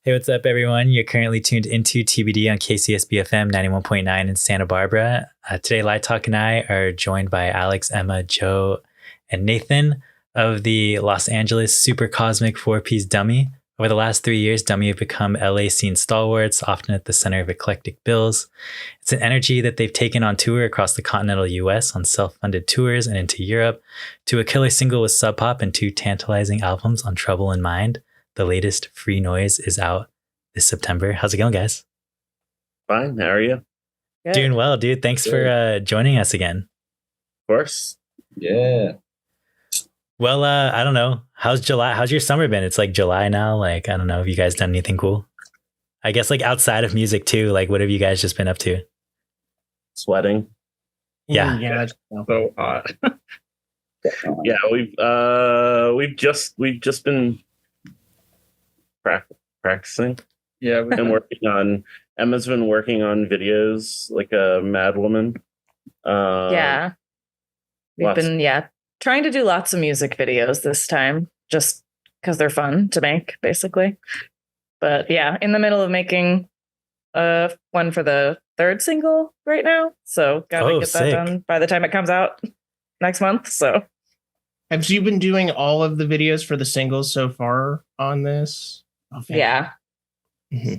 Hey, what's up, everyone? You're currently tuned into TBD on KCSB FM 91.9 in Santa Barbara. Today, Lietoc and I are joined by Alex, Emma, Joe, and Nathan of the Los Angeles Super Cosmic 4-Piece Dummy. Over the last 3 years, Dummy have become LA scene stalwarts, often at the center of eclectic bills. It's an energy that they've taken on tour across the continental US on self-funded tours and into Europe, to a killer single with Sub Pop and 2 tantalizing albums on Trouble in Mind. The latest, Free Noise, is out this September. How's it going, guys? Fine. How are you? Good. Doing well, dude. Thanks for joining us again. Of course. Yeah. Well, I don't know. How's July? How's your summer been? It's like July now. Like, I don't know. Have you guys done anything cool? I guess like outside of music too. Like, what have you guys just been up to? Sweating. Yeah. Yeah, that's so hot. Yeah, we've just been practicing. Yeah, We've been working on. Emma's been working on videos like a mad woman. Yeah. We've been trying to do lots of music videos this time, just because they're fun to make, basically. But yeah, in the middle of making one for the third single right now. So gotta get that done by the time it comes out next month. So have you been doing all of the videos for the singles so far on this? Yeah. Mm-hmm.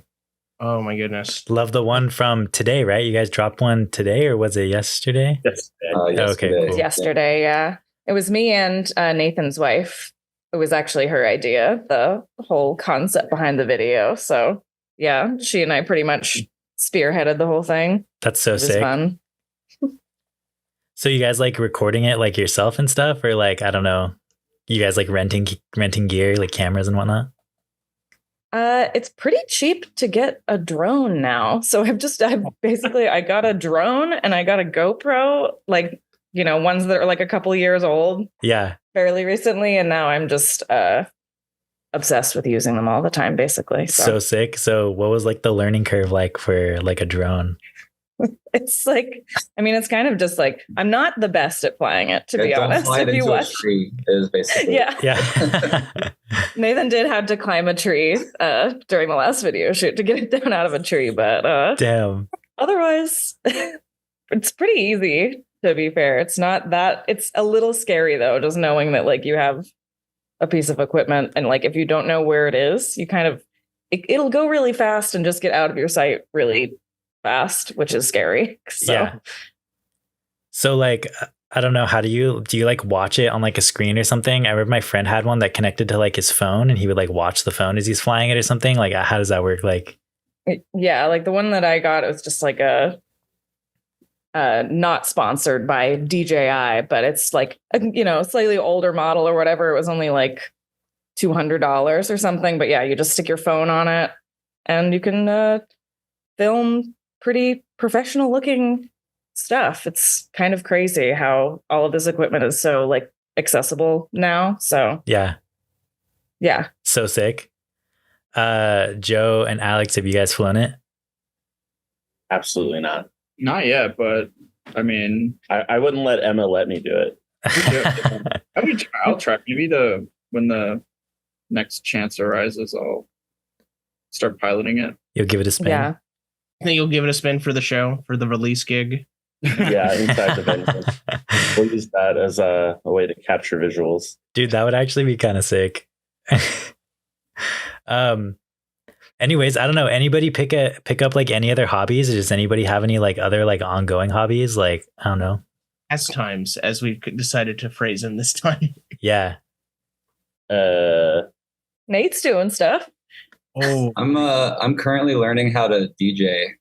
Oh my goodness. Love the one from today, right? You guys dropped one today, or was it yesterday? Yes. Okay, It was cool. yesterday, yeah. It was me and Nathan's wife. It was actually her idea, the whole concept behind the video. So yeah, she and I pretty much spearheaded the whole thing. That's so It was sick. fun. So you guys like recording it like yourself and stuff, or like, I don't know, you guys like renting gear, like cameras and whatnot? It's pretty cheap to get a drone now. So I got a drone and I got a GoPro, like, you know, ones that are like a couple years old. Yeah. Fairly recently. And now I'm just obsessed with using them all the time, basically. So sick. So what was like the learning curve like for like a drone? It's like, I mean, it's kind of just like, I'm not the best at flying it, to be honest. If you watch, is basically yeah. Nathan did have to climb a tree during the last video shoot to get it down out of a tree, but damn. Otherwise, it's pretty easy. To be fair, it's not that. It's a little scary though, just knowing that like you have a piece of equipment and like if you don't know where it is, you kind of it'll go really fast and just get out of your sight really fast, which is scary. So. Yeah. So like, I don't know, do you like watch it on like a screen or something? I remember my friend had one that connected to like his phone and he would like watch the phone as he's flying it or something. Like, how does that work? Like, yeah, like the one that I got, it was just like a not sponsored by DJI, but it's like a slightly older model or whatever. It was only like $200 or something. But yeah, you just stick your phone on it and you can film pretty professional looking stuff. It's kind of crazy how all of this equipment is so like accessible now. So yeah. So sick. Joe and Alex, have you guys flown it? Absolutely not. Not yet, but I mean, I wouldn't let Emma let me do it. I'll try. Maybe when the next chance arises, I'll start piloting it. You'll give it a spin. Yeah. I think you'll give it a spin for the show, for the release gig. Yeah, inside the venue. We'll use that as a way to capture visuals. Dude, that would actually be kind of sick. Anyways, I don't know. Anybody pick up like any other hobbies? Or does anybody have any like other like ongoing hobbies? Like, I don't know. Pastimes, as we've decided to phrase them this time. Yeah. Nate's doing stuff. Oh, I'm currently learning how to DJ.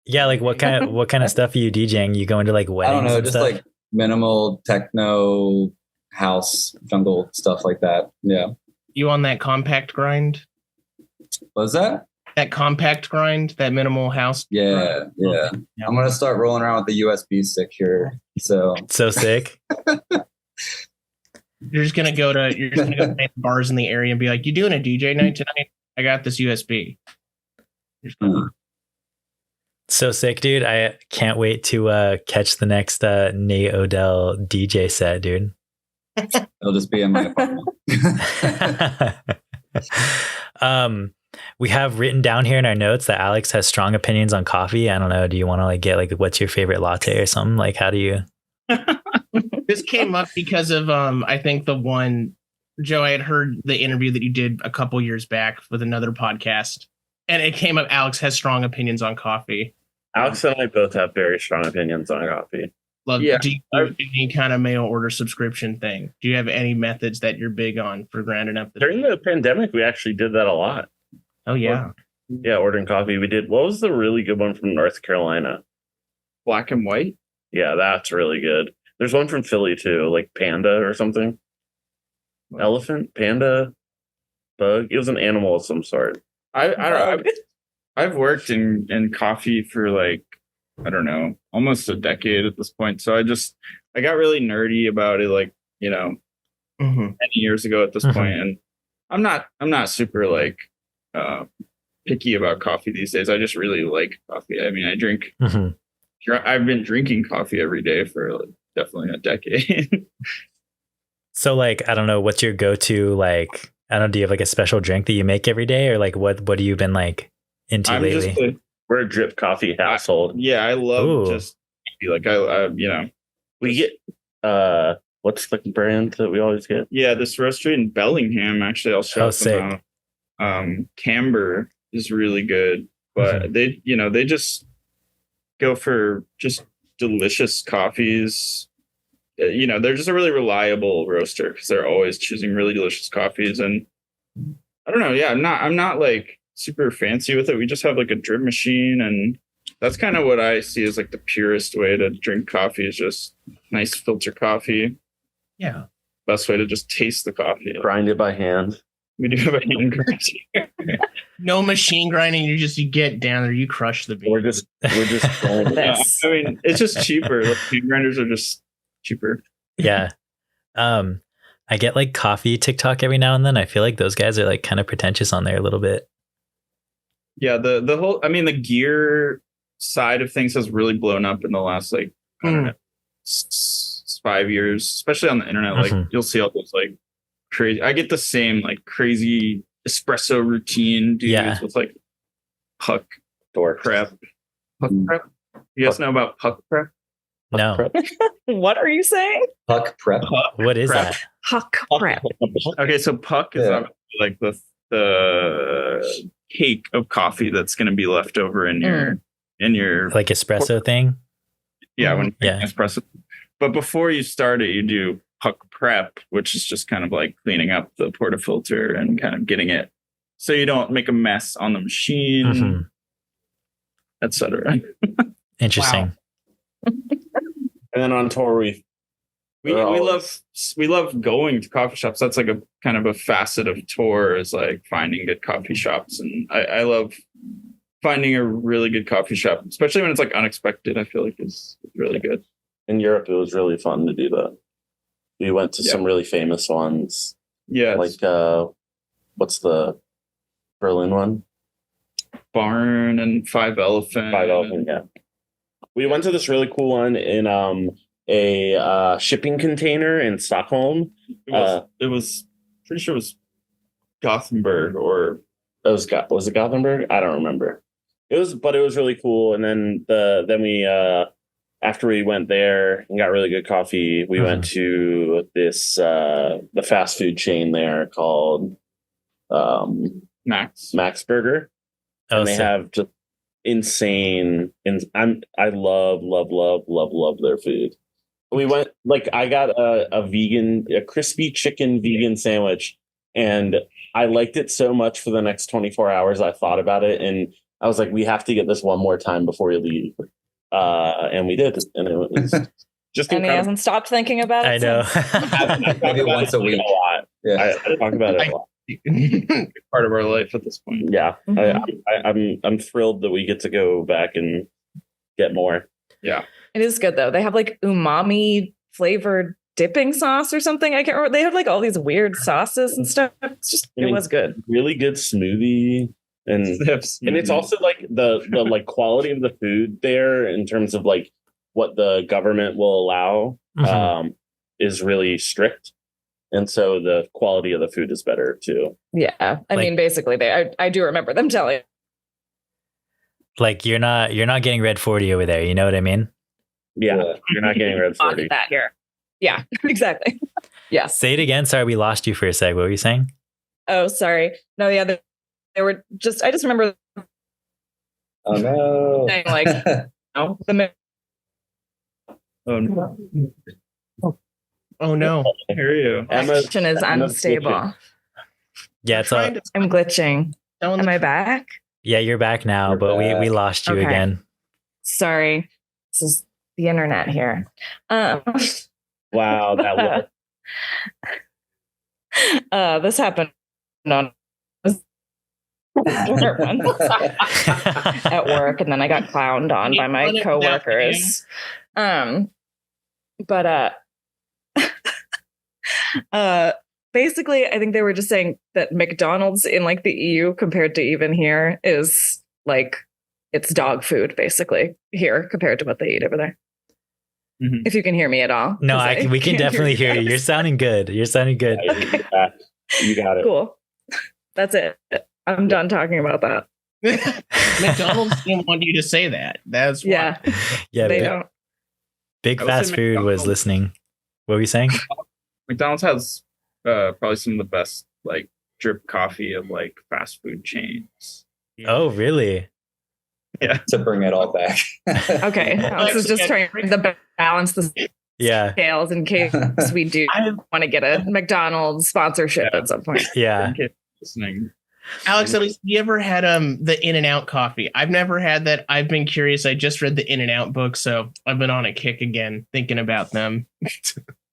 Yeah, like what kind of stuff are you DJing? You go into like weddings? I don't know, and just stuff? like minimal techno, house, jungle stuff like that. Yeah. You on that compact grind? What was that? That compact grind, that minimal house. Yeah. I'm gonna start rolling around with the USB stick here. So sick. You're just gonna go to bars in the area and be like, "You doing a DJ night tonight? I got this USB." So sick, dude. I can't wait to catch the next Nate Odell DJ set, dude. It'll just be in my apartment. We have written down here in our notes that Alex has strong opinions on coffee. I don't know. Do you want to like get like what's your favorite latte or something? Like, how do you? This came up because of I think the one, Joe, I had heard the interview that you did a couple years back with another podcast, and it came up. Alex has strong opinions on coffee. Alex and I both have very strong opinions on coffee. Love. Yeah, Do you do any kind of mail order subscription thing? Do you have any methods that you're big on for grinding up? During the pandemic, we actually did that a lot. Oh yeah. Yeah, ordering coffee. We did. What was the really good one from North Carolina? Black and white. Yeah, that's really good. There's one from Philly too, like Panda or something. Elephant, panda, bug. It was an animal of some sort. I've worked in coffee for like, I don't know, almost a decade at this point. So I got really nerdy about it, like, you know, many years ago at this point. And I'm not super like picky about coffee these days. I just really like coffee. I mean, I've been drinking coffee every day for like, definitely a decade. So like, I don't know, what's your go-to, like, I don't know, do you have like a special drink that you make every day, or like what have you been like into lately? We're a drip coffee household. I love just like I you know, we get what's the brand that we always get? Yeah, this roastery in Bellingham, actually. I'll show them out. Camber is really good, but they just go for just delicious coffees. You know, they're just a really reliable roaster because they're always choosing really delicious coffees. And I don't know, yeah, I'm not like super fancy with it. We just have like a drip machine, and that's kind of what I see as like the purest way to drink coffee is just nice filter coffee. Yeah. Best way to just taste the coffee. Grind it by hand. We do have a hand grind. No machine grinding. You get down there, you crush the bean. We're just grinding. Yeah, I mean, it's just cheaper. Like, hand grinders are just cheaper. Yeah. I get like coffee TikTok every now and then. I feel like those guys are like kind of pretentious on there a little bit. Yeah, the whole, I mean, the gear side of things has really blown up in the last like I don't know, 5 years, especially on the internet. Like you'll see all those like crazy. I get the same like crazy espresso routine dudes with like puck prep. Puck prep. You guys know about puck prep? No. Prep. What are you saying? Puck prep. What is prep. that? Puck prep. Okay, so puck is obviously like the cake of coffee that's going to be left over in your Like espresso thing? Yeah, when espresso. But before you start it, you do puck prep, which is just kind of like cleaning up the portafilter and kind of getting it so you don't make a mess on the machine, etc. Interesting. And then on tour we love going to coffee shops. That's like a kind of a facet of tour is like finding good coffee shops, and I love finding a really good coffee shop, especially when it's like unexpected. I feel like it's really good. In Europe, it was really fun to do that. We went to some really famous ones. Yeah, like what's the Berlin one? Barn and Five Elephant. Yeah. We went to this really cool one in a shipping container in Stockholm. It was pretty sure it was Gothenburg or was it Gothenburg? I don't remember. It was really cool. And then we after we went there and got really good coffee, we went to this the fast food chain there called Max Burger. And they have just insane, and I love their food. We went, like, I got a crispy chicken vegan sandwich, and I liked it so much for the next 24 hours. I thought about it, and I was like, we have to get this one more time before we leave. And we did, and it was just and he hasn't stopped thinking about it. I know. Maybe once a week. A lot. Yeah. I talk about it a lot. Part of our life at this point. Yeah, I'm thrilled that we get to go back and get more. Yeah, it is good though. They have like umami flavored dipping sauce or something. I can't remember. They have like all these weird sauces and stuff. It was good. Really good smoothie. And it's also like the like quality of the food there in terms of like what the government will allow is really strict. And so the quality of the food is better too. Yeah. I mean, basically I do remember them telling. Like you're not getting red 40 over there. You know what I mean? Yeah. You're not getting red 40. That here. Yeah, exactly. Yeah. Say it again. Sorry, we lost you for a sec. What were you saying? Oh, sorry. No, yeah, they were just, I just remember. Oh no. Saying, like, oh, no. Oh no. I hear you. connection is unstable. Yeah, it's all, I'm glitching. Am I back? yeah, you're back now, You're but back. we lost you again. Sorry. This is the internet here. Wow, that was This happened on at work, and then I got clowned on by my coworkers. Basically, I think they were just saying that McDonald's in like the EU compared to even here is like it's dog food basically here compared to what they eat over there. Mhm. If you can hear me at all. No, 'cause we can can't definitely hear you. guys. You're sounding good. You're sounding good. you got it. Cool. That's it. I'm done talking about that. McDonald's didn't want you to say that. That's why. Yeah. Yeah, They big, don't. big I would fast say food was McDonald's. listening. What were you saying? McDonald's has probably some of the best like drip coffee of like fast food chains. Oh, really? Yeah. To bring it all back. Okay. Alex is just trying to balance the Yeah. scales in case we do want to get a McDonald's sponsorship at some point. Yeah. In case you're listening. Alex, at least have you ever had the In-N-Out coffee? I've never had that. I've been curious. I just read the In-N-Out book, so I've been on a kick again thinking about them.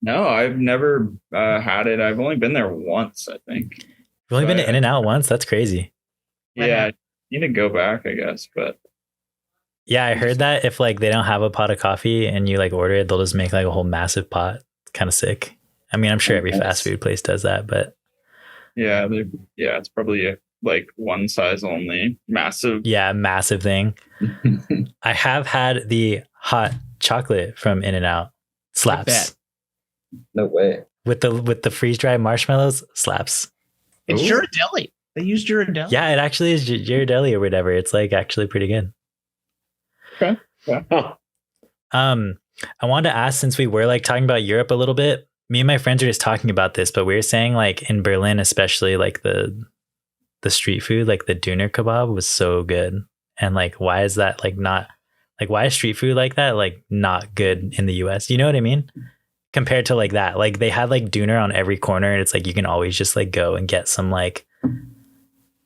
No, I've never had it. I've only been there once, I think. You've only been to In-N-Out once? That's crazy. Yeah, I need to go back, I guess. But Yeah, I heard that if like they don't have a pot of coffee and you like order it, they'll just make like a whole massive pot. It's kind of sick. I mean, I'm sure every fast food place does that, but yeah, it's probably like one size only, massive. yeah, massive thing. I have had the hot chocolate from In-N-Out. Slaps. No way. With the freeze dried marshmallows, slaps. It's Ooh. Ghirardelli. They use Ghirardelli. Yeah, it actually is Ghirardelli or whatever. It's like actually pretty good. Okay. Yeah. Huh. I wanted to ask, since we were like talking about Europe a little bit, me and my friends are just talking about this, but we were saying like in Berlin, especially like the street food, like the Döner kebab was so good. And like, why is that like not like, why is street food like that like not good in the US? You know what I mean? Compared to like that, like they had like Döner on every corner, and it's like you can always just like go and get some like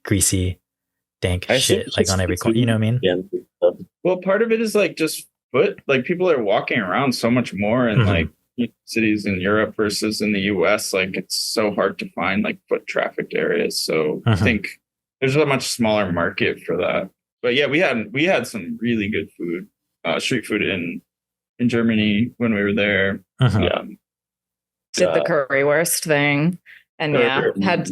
greasy, dank I shit think like on every corner. You know what I mean? Yeah. Well, part of it is like just foot. Like people are walking around so much more in Mhm. like cities in Europe versus in the US. Like it's so hard to find like foot trafficked areas. So I Mhm. think there's a much smaller market for that. But yeah, we had some really good food, street food in Germany when we were there. Mhm. Yeah. Did the currywurst thing, and yeah, had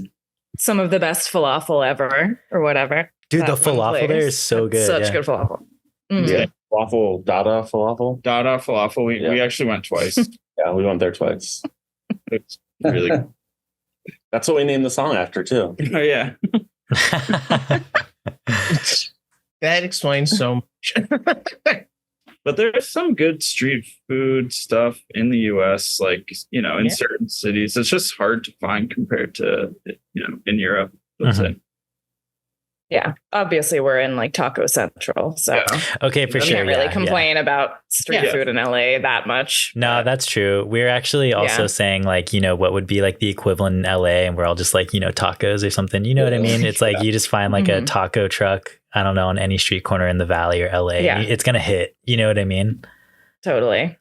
some of the best falafel ever, or whatever. Dude, the That one falafel there place is so had good. Such yeah. good falafel. Mm. Yeah. Waffle, Dada falafel. Dada falafel. We actually went twice. Yeah, we went there twice. It's really good. That's what we named the song after too. Oh yeah. That explains so much. But there's some good street food stuff in the US, like, you know, in certain cities. It's just hard to find compared to, you know, in Europe, let's say. Yeah, obviously we're in like Taco Central, so Okay, for we sure. can't really yeah, complain about street Yeah. food in LA that much. No, that's true. We're actually also Yeah. saying like, you know, what would be like the equivalent in LA, and we're all just like, you know, tacos or something. You know what I mean? It's like you just find like a Mhm. taco truck, I don't know, on any street corner in the Valley or LA. Yeah. It's gonna hit. You know what I mean? Totally.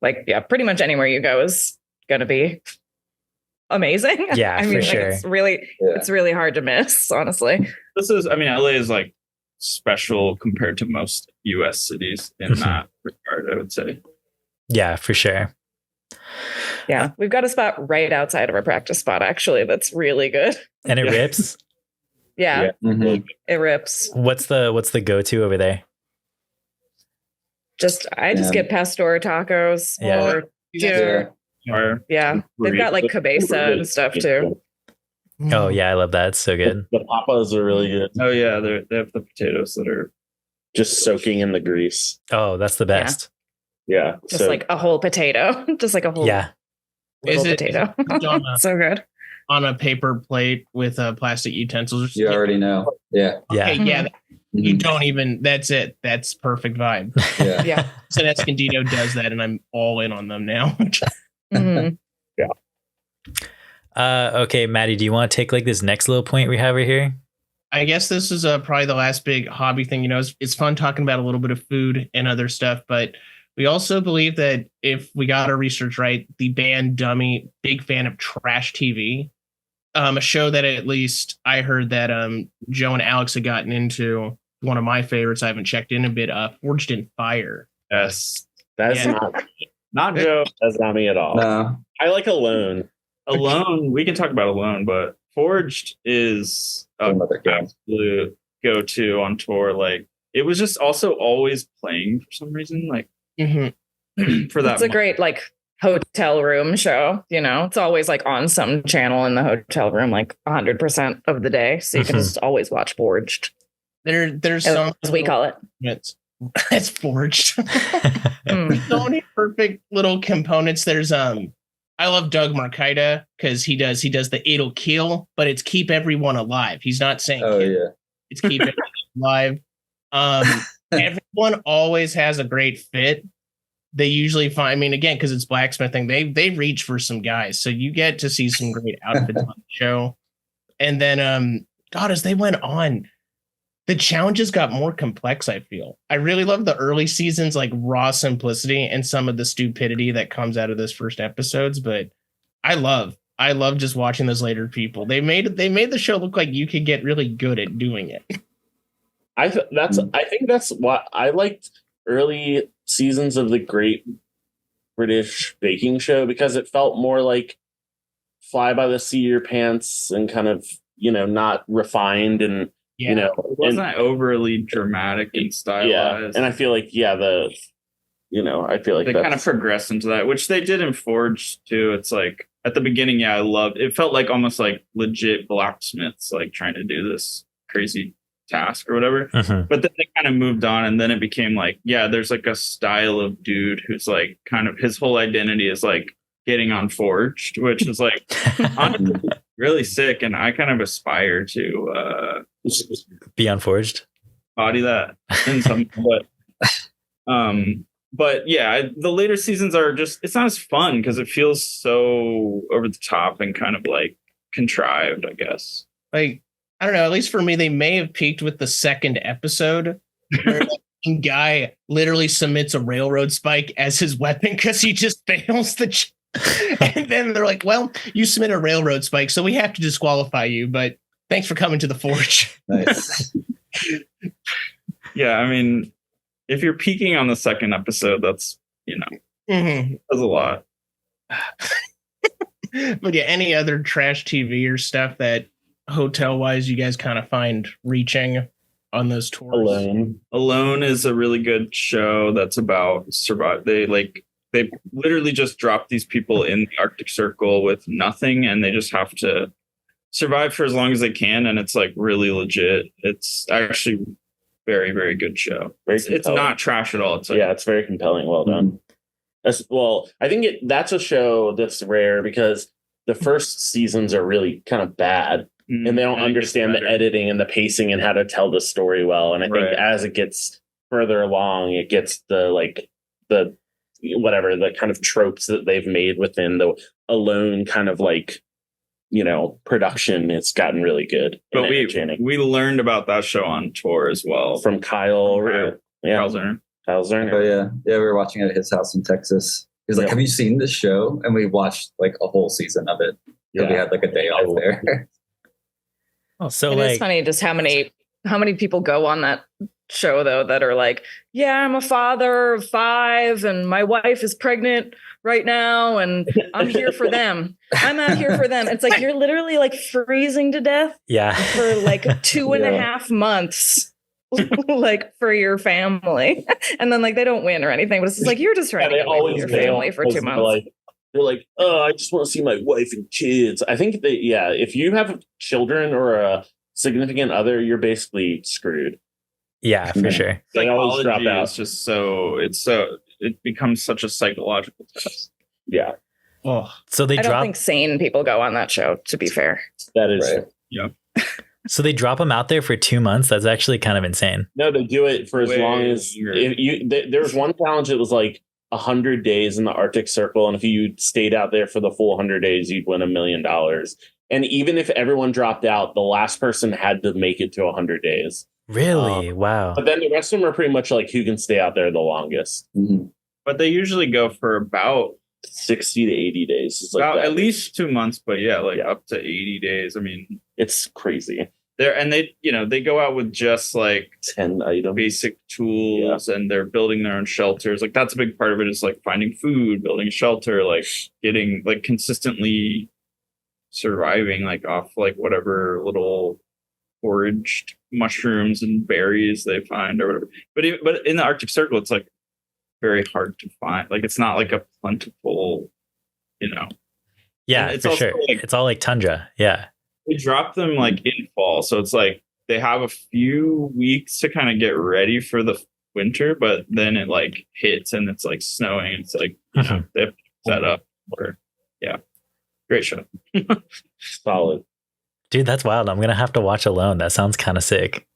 Like, yeah, pretty much anywhere you go is gonna be amazing. Yeah, I for mean, like, sure. it's really hard to miss, honestly. LA is like special compared to most US cities in Mhm. that regard, I would say. Yeah, for sure. Yeah, we've got a spot right outside of our practice spot, actually. That's really good. And it Yeah. rips. Yeah, Mhm. it rips. What's the go-to over there? I just Yeah. get pastor tacos Yeah. or Yeah. dinner. fire. Yeah, they've got like cabeza and stuff too. Oh yeah, I love that. It's so good. The papas are really good. Oh yeah, they have the potatoes that are just soaking in the grease. Oh, that's the best. Yeah. Just like a whole potato. Just like a whole little potato. So good. On a paper plate with plastic utensils. You already know. Yeah. Okay, yeah. You don't even, that's it. That's perfect vibe. Yeah. San Escondido does that, and I'm all in on them now. Yeah. Okay, Maddie, do you want to take like this next little point we have right here? I guess this is probably the last big hobby thing. You know, it's fun talking about a little bit of food and other stuff, but we also believe that if we got our research right, the band Dummy, big fan of trash TV, a show that at least I heard that Joe and Alex had gotten into. One of my favorites, I haven't checked in a bit, Forged in Fire. Yes. That's not Joe. That's not me at all. No. I like Alone. Alone, we can talk about Alone, but Forged is Another game. Absolute go-to on tour. Like, it was just also always playing for some reason. Like, for that, it's a great like hotel room show. You know, it's always like on some channel in the hotel room, like 100% of the day, so you can just always watch Forged. There's some, as we call it. It's Forged. There's so many perfect little components. There's I love Doug Marcaida because he does the it'll kill, but it's keep everyone alive. He's not saying it's keep everyone alive. Everyone always has a great fit. They usually find, I mean, again, because it's blacksmithing, they reach for some guys, so you get to see some great outfits on the show. And then God, as they went on, the challenges got more complex, I feel. I really love the early seasons, like raw simplicity and some of the stupidity that comes out of this first episodes. But I love just watching those later people. They made the show look like you could get really good at doing it. I think that's what I liked early seasons of the Great British Baking Show, because it felt more like fly by the seat of your pants and kind of, you know, not refined and, you know, it wasn't overly dramatic and stylized. Yeah, and I feel like I feel like they kind of progressed into that, which they did in Forge too. It's like at the beginning, I loved it. Felt like almost like legit blacksmiths, like trying to do this crazy task or whatever. But then they kind of moved on, and then it became like, there's like a style of dude who's like kind of his whole identity is like getting on Forged, which is like honestly really sick, and I kind of aspire to be unforged, body that in some but yeah, the later seasons are just, it's not as fun because it feels so over the top and kind of like contrived, I guess. Like, I don't know, at least for me, they may have peaked with the second episode where the guy literally submits a railroad spike as his weapon because he just fails the and then they're like, well, you submit a railroad spike, so we have to disqualify you, but thanks for coming to the Forge. Nice. Yeah, I mean, if you're peaking on the second episode, that's, you know, that's a lot. But yeah, any other trash TV or stuff that hotel-wise you guys kind of find reaching on those tours? Alone is a really good show that's about survive. They literally just drop these people in the Arctic Circle with nothing, and they just have to survive for as long as they can. And it's like really legit. It's actually very, very good show. It's not trash at all. It's like, it's very compelling. Well done. I think that's a show that's rare because the first seasons are really kind of bad, and they don't understand the editing and the pacing and how to tell the story well. And I think as it gets further along, it gets the kind of tropes that they've made within the Alone kind of like, you know, production. It's gotten really good. But we learned about that show on tour as well from Kyle Zerner. Oh yeah, we were watching it at his house in Texas. He was like, "Have you seen this show?" And we watched like a whole season of it. Yeah, we had like a day off there. So it's funny just how many people go on that show though that are like, yeah, I'm a father of 5 and my wife is pregnant right now and I'm here for them. I'm out here for them. It's like you're literally like freezing to death for like 2.5 months like for your family. And then like they don't win or anything, but it's just like you're just trying to get away with your family for 2 months. they're like, oh, I just want to see my wife and kids. I think that, yeah, if you have children or a significant other, you're basically screwed. Yeah, for sure. They always drop Psychology out. is just it becomes such a psychological test. Yeah. Oh, So they I don't drop. think sane people go on that show, to be fair. That is Right. Yeah. So they drop them out there for 2 months. That's actually kind of insane. No, they do it for as Way long as there was one challenge that was like 100 days in the Arctic Circle, and if you stayed out there for the full 100 days, you'd win $1 million. And even if everyone dropped out, the last person had to make it to 100 days. Really? Wow. But then the rest of them are pretty much like who can stay out there the longest. Mhm. But they usually go for about 60 to 80 days. It's like at least 2 months, but up to 80 days. I mean, it's crazy. They go out with just like 10 items, basic tools, and they're building their own shelters. Like that's a big part of it, is like finding food, building a shelter, like getting like consistently surviving like off like whatever little foraged mushrooms and berries they find or whatever. But in the Arctic Circle, it's like very hard to find. Like it's not like a plentiful, Yeah, it's for also sure. like- It's all like tundra. Yeah. We drop them like in fall, so it's like they have a few weeks to kind of get ready for the winter, but then it like hits and it's like snowing. And it's like they have to set up. Great show. solid. Dude, that's wild. I'm going to have to watch Alone. That sounds kind of sick.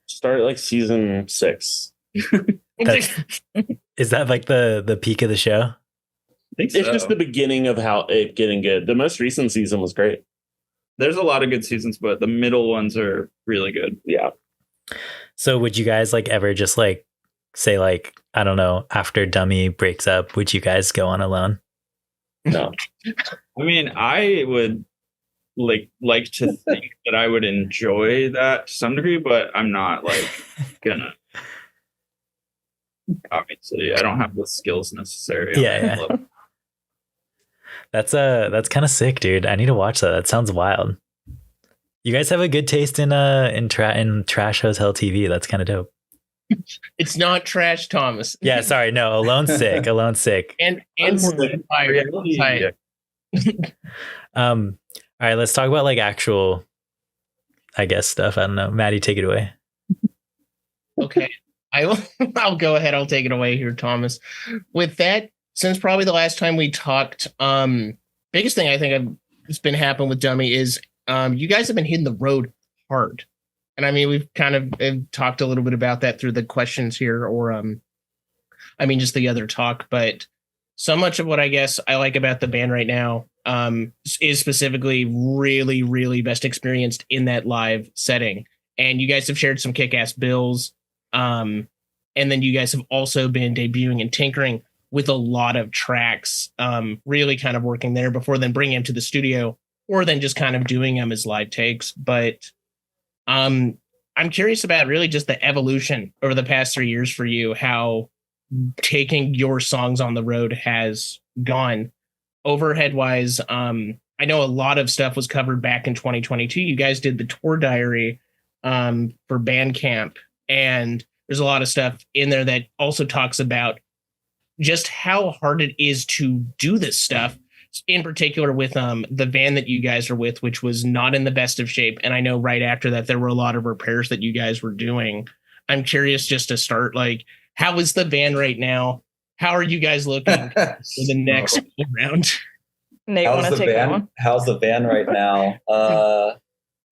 Start like season 6. That's, is that like the peak of the show? I think It's so. just the beginning of how it getting good. The most recent season was great. There's a lot of good seasons, but the middle ones are really good. Yeah. So would you guys like ever just like say like, I don't know, after Dummy breaks up, would you guys go on Alone? No. I mean, I would like to think that I would enjoy that to some degree, but I'm not like gonna. Obviously, I don't have the skills necessary. on Yeah, that yeah. level. That's kind of sick, dude. I need to watch that. That sounds wild. You guys have a good taste in trash hotel TV. That's kind of dope. it's not trash, Thomas. Yeah, sorry. No, Alone's sick. Alone's sick. and Unsick. Fire. All right, let's talk about like actual, I guess, stuff. I don't know. Maddie, take it away. Okay. I'll go ahead. I'll take it away here, Thomas. With that, since probably the last time we talked, biggest thing I think has been happening with Dummy is you guys have been hitting the road hard. And I mean, we've kind of talked a little bit about that through the questions here, or just the other talk. But so much of what I guess I like about the band right now is specifically really, really best experienced in that live setting. And you guys have shared some kick-ass bills. And then you guys have also been debuting and tinkering with a lot of tracks, really kind of working there before then bringing them to the studio, or then just kind of doing them as live takes. But I'm curious about really just the evolution over the past 3 years for you, how taking your songs on the road has gone. Overhead wise, I know a lot of stuff was covered back in 2022. You guys did the tour diary for Bandcamp, and there's a lot of stuff in there that also talks about just how hard it is to do this stuff, in particular with the van that you guys are with, which was not in the best of shape. And I know right after that, there were a lot of repairs that you guys were doing. I'm curious just to start, like, how is the van right now? How are you guys looking for the next round? Nate, want to take that one? How's the van right now?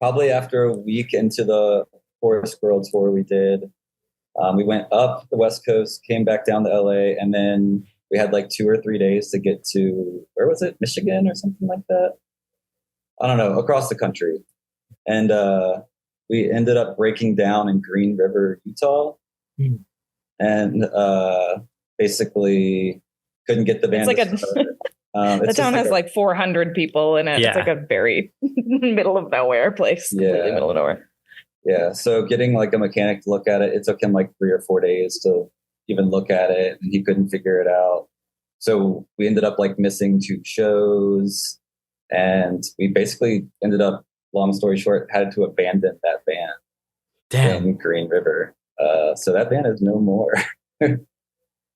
Probably after a week into the Forest World tour we did, we went up the West Coast, came back down to LA, and then we had like 2 or 3 days to get to, where was it? Michigan or something like that? I don't know, across the country. And we ended up breaking down in Green River, Utah. And basically couldn't get the band. It's like the town has like 400 people in it. Yeah. It's like a very middle of nowhere place. Completely middle of nowhere. Yeah. So getting like a mechanic to look at it, it took him like 3 or 4 days to even look at it, and he couldn't figure it out. So we ended up like missing 2 shows, and we basically ended up, long story short, had to abandon that band in Green River. So that band is no more.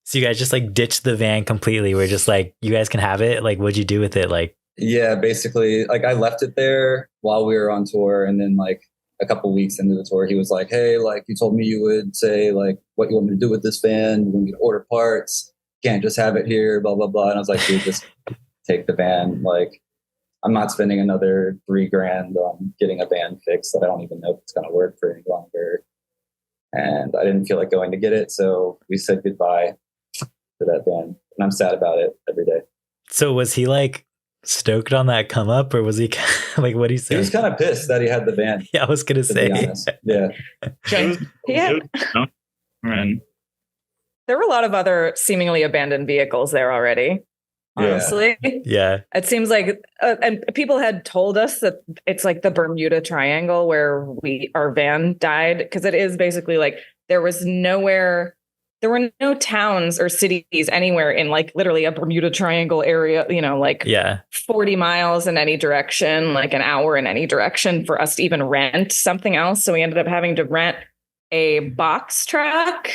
So you guys just like ditched the van completely. We're just like, you guys can have it. Like, what'd you do with it? Like, yeah, basically, like I left it there while we were on tour, and then like a couple weeks into the tour, he was like, "Hey, like you told me you would say like what you want me to do with this van. You want me to order parts? Can't just have it here, blah blah blah." And I was like, "Dude, just take the van. Like, I'm not spending another $3,000 on getting a van fixed that I don't even know if it's going to work for any longer." And I didn't feel like going to get it, so we said goodbye to that van, and I'm sad about it every day. So was he like stoked on that come up, or was he like, what do you say? He was kind of pissed that he had the van. Yeah, I was gonna say. Yeah. Yeah. And There were a lot of other seemingly abandoned vehicles there already. Honestly, Yeah. it seems like, and people had told us that it's like the Bermuda Triangle where our van died, because it is basically like there were no towns or cities anywhere in like literally a Bermuda Triangle area, you know, like 40 miles in any direction, like an hour in any direction for us to even rent something else. So we ended up having to rent a box truck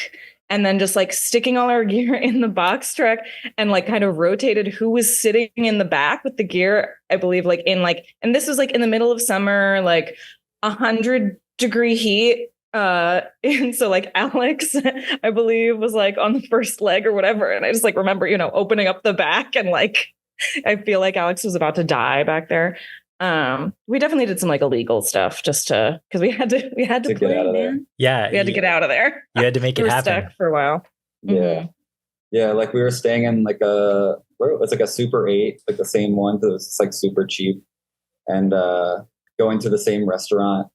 and then just like sticking all our gear in the box truck and like kind of rotated who was sitting in the back with the gear, I believe, like in like, and this was like in the middle of summer, like 100-degree heat. And so like Alex, I believe, was like on the first leg or whatever. And I just like remember, you know, opening up the back and like, I feel like Alex was about to die back there. We definitely did some like illegal stuff just because we had to play, get out of there. Yeah. We had to get out of there. You had to make it happen. Stuck for a while. Yeah. Mm-hmm. Yeah. Like we were staying in like it's like a Super 8, like the same one. It was like super cheap, and going to the same restaurant,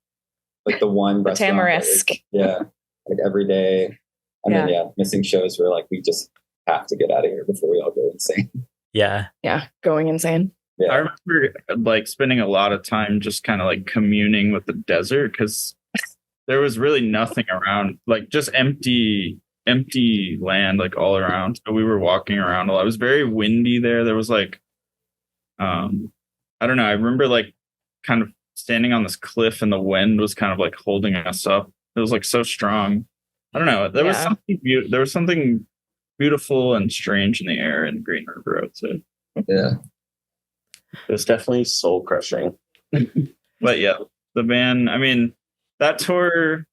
like the one the restaurant. Tamarisk. Like every day. And then missing shows were like, we just have to get out of here before we all go insane. Yeah. Going insane. Yeah. I remember like spending a lot of time just kind of like communing with the desert, because there was really nothing around, like just empty land like all around. So we were walking around a lot. It was very windy there. There was like, I don't know. I remember like kind of standing on this cliff and the wind was kind of like holding us up. It was like so strong. I don't know. There was something beautiful and strange in the air in Green River, I would say. Yeah. It was definitely soul crushing. But yeah, the van, I mean, that tour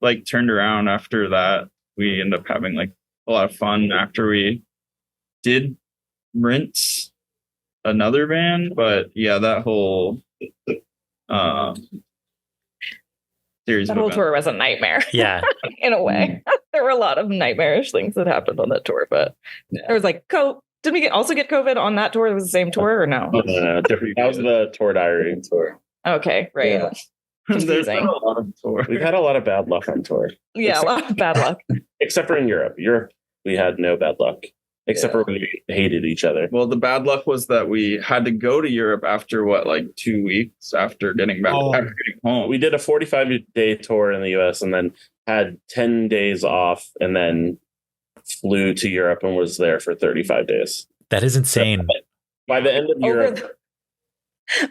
like turned around after that. We ended up having like a lot of fun after we did rent another van. But yeah, that whole series. That whole tour was a nightmare. Yeah. In a way. There were a lot of nightmarish things that happened on that tour, but there was like did we also get COVID on that tour? It was the same tour or no? Different. That was the tour diary tour. Okay, right. Yeah. There's been a lot of tour. We've had a lot of bad luck on tour. Yeah, a lot of bad luck. Except for in Europe. Europe, we had no bad luck. Except for when we hated each other. Well, the bad luck was that we had to go to Europe after like 2 weeks after getting back after getting home. We did a 45-day tour in the US and then had 10 days off and then flew to Europe and was there for 35 days. That is insane. So by the end of Europe.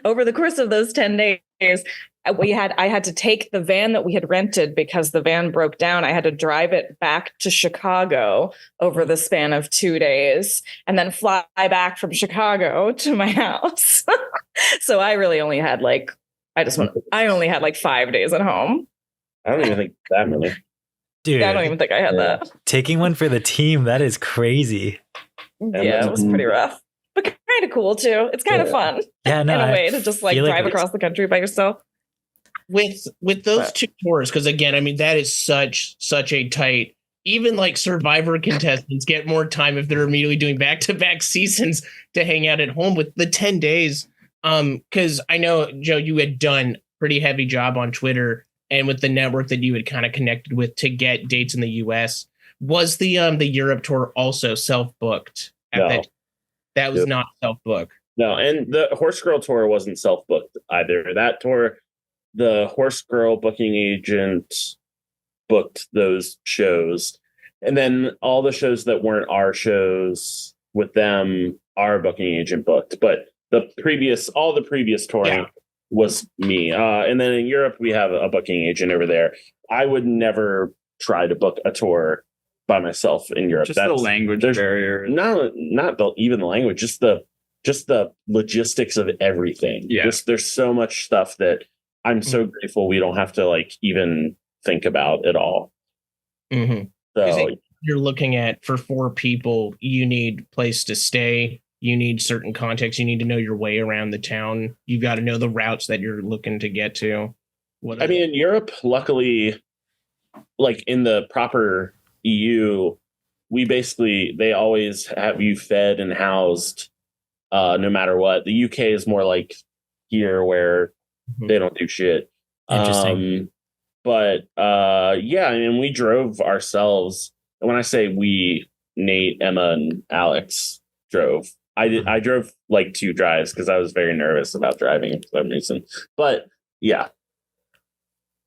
Over the course of those 10 days, I had to take the van that we had rented because the van broke down. I had to drive it back to Chicago over the span of 2 days and then fly back from Chicago to my house. So I really only had I only had like 5 days at home. I don't even think that many. Dude, I don't even think I had that. Taking one for the team, that is crazy. Yeah, it was pretty rough. But kind of cool too. It's kind of fun. Yeah, no, in a way to just like drive across the country by yourself. With those two tours, because again, I mean that is such a tight. Even like Survivor contestants get more time if they're immediately doing back-to-back seasons to hang out at home. With the 10 days. Because I know, Joe, you had done a pretty heavy job on Twitter and with the network that you had kind of connected with to get dates in the US. Was the Europe tour also self-booked? No. That was not self-booked. No, and the Horse Girl tour wasn't self-booked either. That tour, the Horse Girl booking agent booked those shows. And then all the shows that weren't our shows with them, our booking agent booked. But all the previous touring was me. And then in Europe, we have a booking agent over there. I would never try to book a tour by myself in Europe. Just the language barrier. Not even the language, just the logistics of everything. Yeah. There's so much stuff that I'm so grateful we don't have to like even think about at all. Mm-hmm. So you're looking at, for 4 people, you need place to stay. You need certain context. You need to know your way around the town. You've got to know the routes that you're looking to get to. I mean, in Europe, luckily, like in the proper EU, they always have you fed and housed no matter what. The UK is more like here where they don't do shit. Interesting. But yeah, I mean, we drove ourselves. And when I say we, Nate, Emma, and Alex drove. I drove like 2 drives because I was very nervous about driving for some reason. But yeah.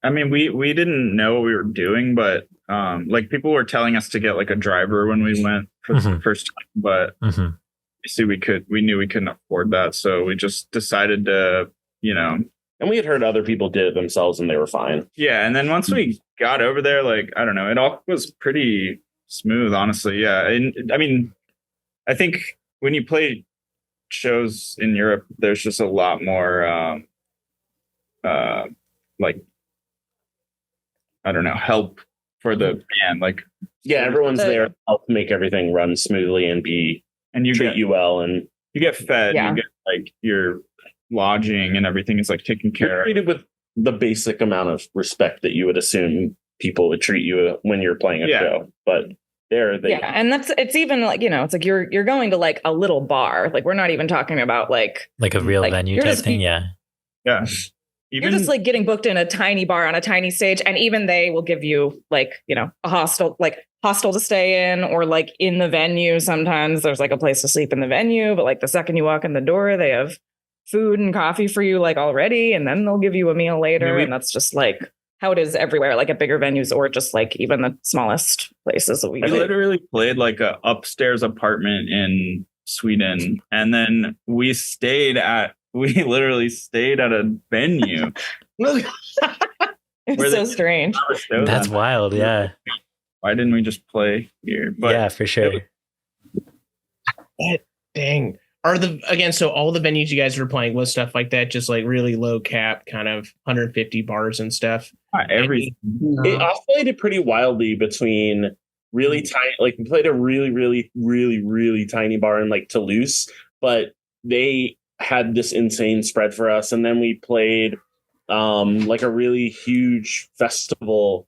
I mean, we didn't know what we were doing, but like people were telling us to get like a driver when we went for the first time, but we knew we couldn't afford that, so we just decided to, and we had heard other people did it themselves and they were fine. Yeah, and then once we got over there, like, I don't know, it all was pretty smooth, honestly. Yeah, and I mean, I think when you play shows in Europe, there's just a lot more like, I don't know, help for the band. Like, yeah, everyone's there to help make everything run smoothly and you treat you well, and you get fed. You get like your lodging and everything is like taken care of. Treated with the basic amount of respect that you would assume people would treat you when you're playing a show. But and it's even like, it's like you're going to like a little bar. Like, we're not even talking about like a real venue type thing. Yeah. You're just like getting booked in a tiny bar on a tiny stage, and even they will give you like, a hostel to stay in, or like in the venue. Sometimes there's like a place to sleep in the venue, but like the second you walk in the door, they have food and coffee for you like already, and then they'll give you a meal later. And that's just like how it is everywhere, like at bigger venues or just like even the smallest places that we literally played like a upstairs apartment in Sweden, and then we literally stayed at a venue. It's so strange. That's wild. Yeah. Why didn't we just play here? But yeah, for sure. Dang. So all the venues you guys were playing was stuff like that, just like really low cap, kind of 150 bars and stuff. It oscillated pretty wildly between really tiny, like we played a really, really, really, really tiny bar in like Toulouse, but they had this insane spread for us. And then we played like a really huge festival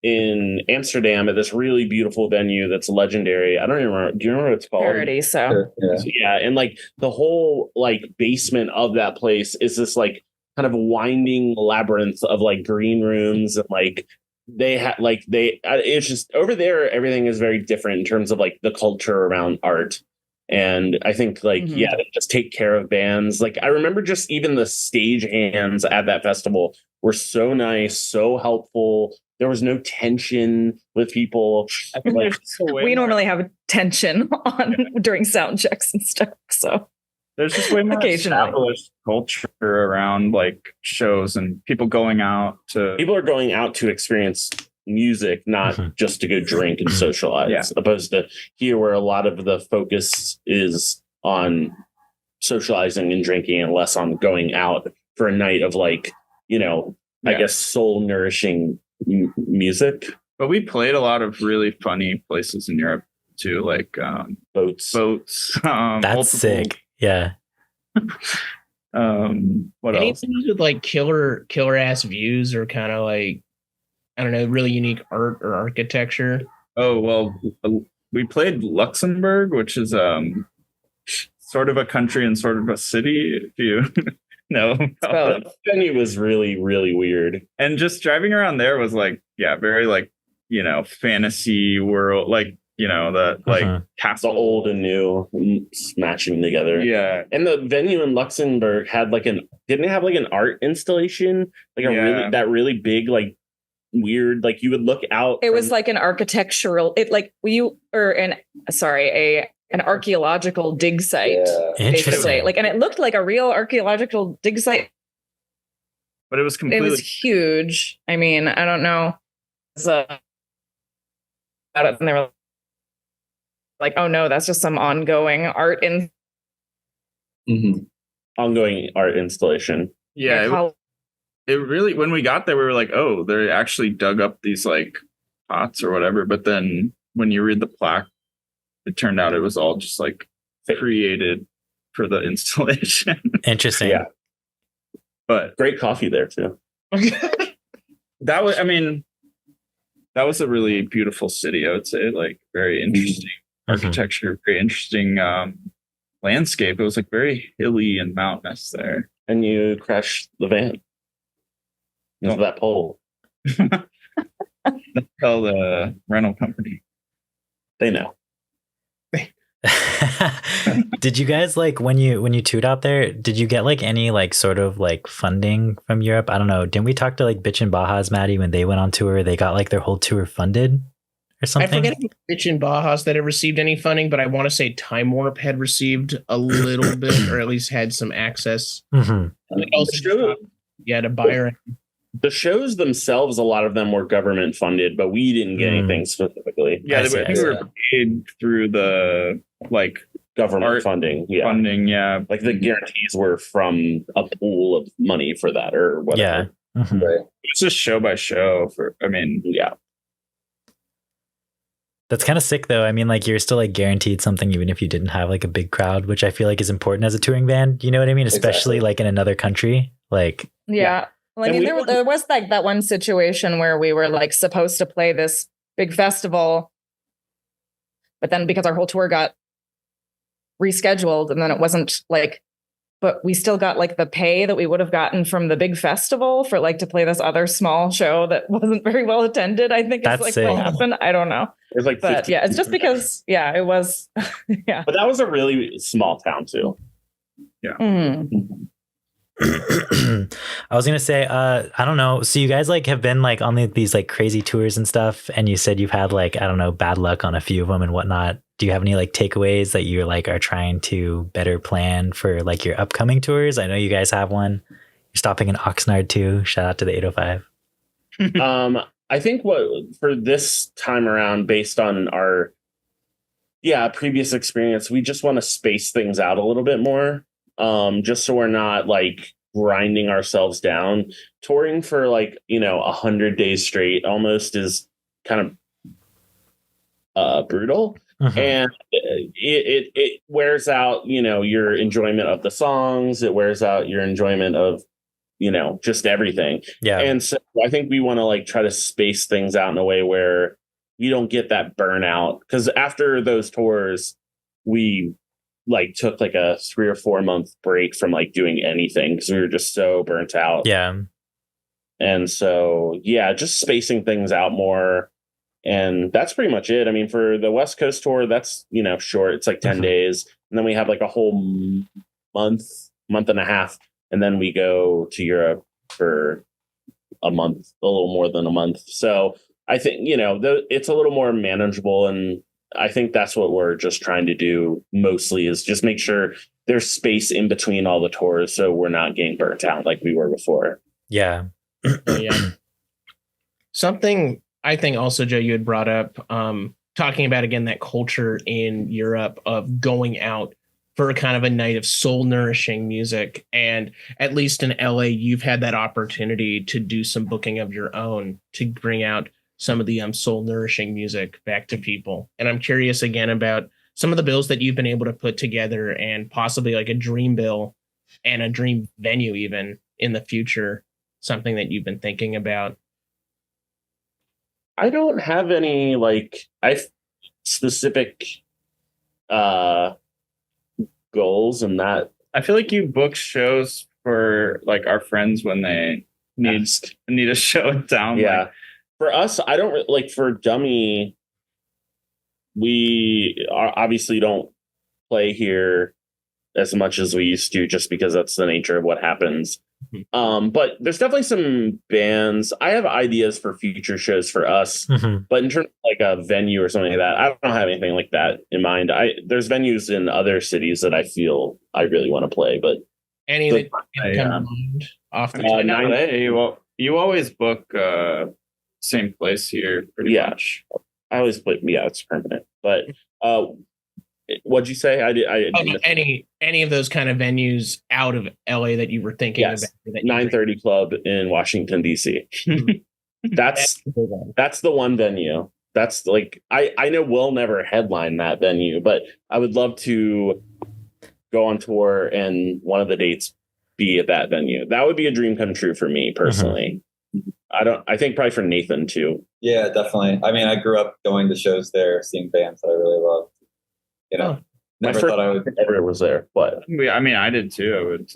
in Amsterdam at this really beautiful venue that's legendary. I don't even remember. Do you remember what it's called? Paradiso. Yeah. And like the whole like basement of that place is this like kind of winding labyrinth of like green rooms, and like it's just over there, everything is very different in terms of like the culture around art. And I think like, they just take care of bands. Like, I remember just even the stage hands at that festival were so nice, so helpful. There was no tension with people. Like, we normally have tension during sound checks and stuff. So there's just way more established culture around like shows, and people are going out to experience music, not just to go drink and socialize, opposed to here where a lot of the focus is on socializing and drinking and less on going out for a night of like, I guess soul nourishing music. But we played a lot of really funny places in Europe too, like boats. That's sick. Yeah. What else? With like killer ass views, or kind of like, I don't know, really unique art or architecture? Oh, well, we played Luxembourg, which is sort of a country and sort of a city, if you know. The venue was really, really weird. And just driving around there was like, very like, fantasy world, like, castle. The old and new matching together. Yeah. And the venue in Luxembourg had like didn't it have like an art installation? Like really big, like, weird, like you would look out. It was like an architectural, an archaeological dig site. Interesting. Like, and it looked like a real archaeological dig site, but it was completely. It was huge. I mean, I don't know. it and they were like, oh no, that's just some ongoing art in ongoing art installation. Yeah, it really, when we got there, we were like, oh, they actually dug up these like pots or whatever. But then when you read the plaque, it turned out it was all just like created for the installation. Interesting. Yeah. But great coffee there too. That was a really beautiful city, I would say. Like very interesting architecture, very interesting landscape. It was like very hilly and mountainous there. And you crashed the van into that pole. Tell the rental company. They know. Did you guys like when you toured out there, did you get like any like sort of like funding from Europe? I don't know. Didn't we talk to like Bitch and Baja's Maddie when they went on tour? They got like their whole tour funded or something? I forget if Bitch and Baja's that have received any funding, but I want to say Time Warp had received a little bit, or at least had some access. To buy her. The shows themselves, a lot of them were government funded, but we didn't get anything specifically. Yeah, we were paid through the like government funding. Yeah. Funding, yeah. Like the guarantees were from a pool of money for that or whatever. Yeah. Right. It's just show by show yeah. That's kind of sick though. I mean, like you're still like guaranteed something even if you didn't have like a big crowd, which I feel like is important as a touring band. You know what I mean? Especially like in another country. Like yeah. Well, I mean, there was like that one situation where we were like supposed to play this big festival, but then because our whole tour got rescheduled, and then it wasn't like, but we still got like the pay that we would have gotten from the big festival for like to play this other small show that wasn't very well attended. I think it's like what happened. I don't know. It's like, but yeah, it's just because it was yeah. But that was a really small town too. Yeah. Mm-hmm. I was gonna say, I don't know. So you guys like have been like on these like crazy tours and stuff, and you said you've had like, I don't know, bad luck on a few of them and whatnot. Do you have any like takeaways that you're like are trying to better plan for like your upcoming tours? I know you guys have one. You're stopping in Oxnard too. Shout out to the 805. I think for this time around, based on our previous experience, we just want to space things out a little bit more. Just so we're not like grinding ourselves down. Touring for like 100 days straight almost is kind of brutal, and it wears out your enjoyment of the songs. It wears out your enjoyment of just everything. Yeah, and so I think we want to like try to space things out in a way where you don't get that burnout, because after those tours we like took like a 3 or 4 month break from like doing anything because we were just so burnt out. Yeah. And so, just spacing things out more. And that's pretty much it. I mean, for the West Coast tour, that's, short. It's like 10 days. And then we have like a whole month and a half. And then we go to Europe for a month, a little more than a month. So I think, it's a little more manageable, and I think that's what we're just trying to do mostly, is just make sure there's space in between all the tours so we're not getting burnt out like we were before. Yeah. Yeah. Something I think also, Joe, you had brought up, talking about, again, that culture in Europe of going out for kind of a night of soul nourishing music. And at least in LA, you've had that opportunity to do some booking of your own to bring out some of the soul nourishing music back to people. And I'm curious again about some of the bills that you've been able to put together, and possibly like a dream bill and a dream venue even in the future, something that you've been thinking about. I don't have any like specific goals in that. I feel like you book shows for like our friends when they need a show in town. Yeah. Like, for us, I don't like, for Dummy, we obviously don't play here as much as we used to, just because that's the nature of what happens. But there's definitely some bands. I have ideas for future shows for us, but in terms of like a venue or something like that, I don't have anything like that in mind. There's venues in other cities that I feel I really want to play, but any that come to mind off the LA, well, you always book same place here pretty much. I always play. Yeah, it's permanent. But what'd you say? Any of those kind of venues out of LA that you were thinking yes. about? 930 Club in Washington D.C. That's the one venue. That's like I know we'll never headline that venue, but I would love to go on tour and one of the dates be at that venue. That would be a dream come true for me personally. I think probably for Nathan too. Yeah, definitely. I mean, I grew up going to shows there, seeing bands that I really loved. You know, never thought I would ever was there, but I mean, I did too. I would.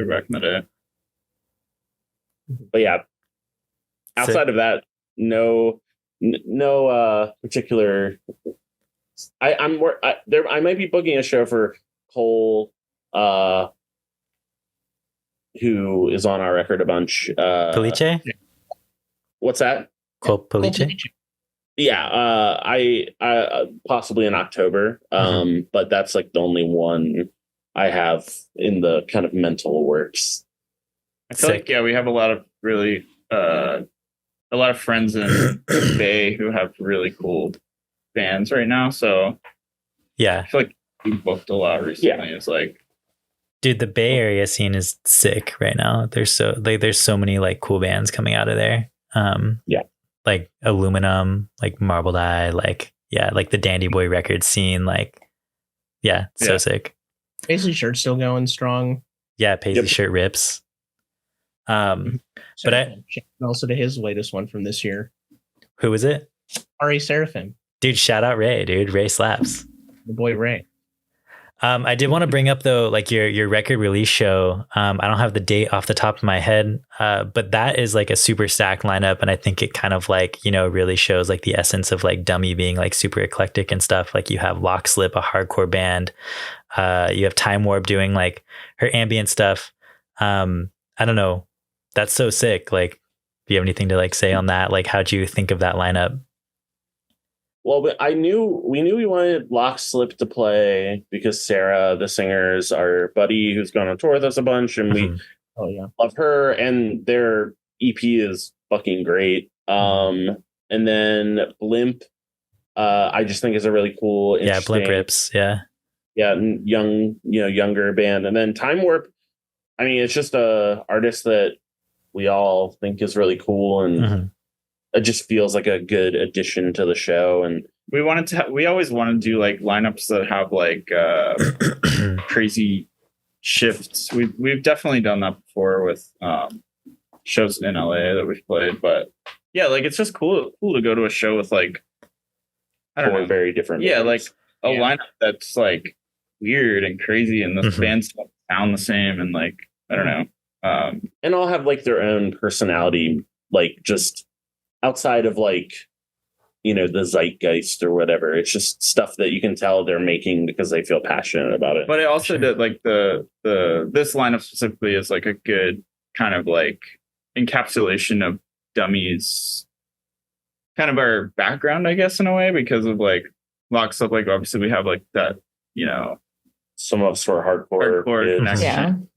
Back in the day. But yeah, outside of that, no particular. I might be booking a show for Cole, who is on our record a bunch. Police? What's that? Cole Police? Yeah, I possibly in October. But that's like the only one I have in the kind of mental works. I feel like we have a lot of really a lot of friends in the Bay who have really cool bands right now. So yeah, I feel like we booked a lot recently. Yeah. It's like, dude, the Bay Area scene is sick right now. There's so many like cool bands coming out of there. Like Aluminum, like Marbled Eye, like the Dandy Boy record scene, like so sick. Paisley Shirt's still going strong. Yeah, Paisley Shirt rips. But also to his latest one from this year. Who was it? R.A. Seraphim. Dude, shout out Ray, dude. Ray slaps. The boy Ray. I did want to bring up though, like your record release show. I don't have the date off the top of my head, but that is like a super stacked lineup, and I think it kind of like really shows like the essence of like Dummy being like super eclectic and stuff. Like you have Lockslip, a hardcore band. You have Time Warp doing like her ambient stuff. I don't know. That's so sick. Like, do you have anything to like say on that? Like, how'd you think of that lineup? Well, we knew we wanted Lockslip to play because Sarah, the singer, is our buddy who's gone on tour with us a bunch, and we love her, and their EP is fucking great. And then Blimp, I just think is a really cool, Blimp rips, younger band, and then Time Warp. I mean, it's just a artist that we all think is really cool, and it just feels like a good addition to the show. And we always want to do like lineups that have like crazy shifts. We've definitely done that before with shows in LA that we've played, but yeah, like it's just cool to go to a show with like, I don't know, very different like a lineup that's like weird and crazy, and the bands don't sound the same, and like I don't know, and all have like their own personality, like just outside of like the zeitgeist or whatever. It's just stuff that you can tell they're making because they feel passionate about it. But it also did like this lineup specifically is like a good kind of like encapsulation of Dummy's kind of our background, I guess, in a way, because of like Lockslip. Like obviously we have like that, some of us were hardcore connection.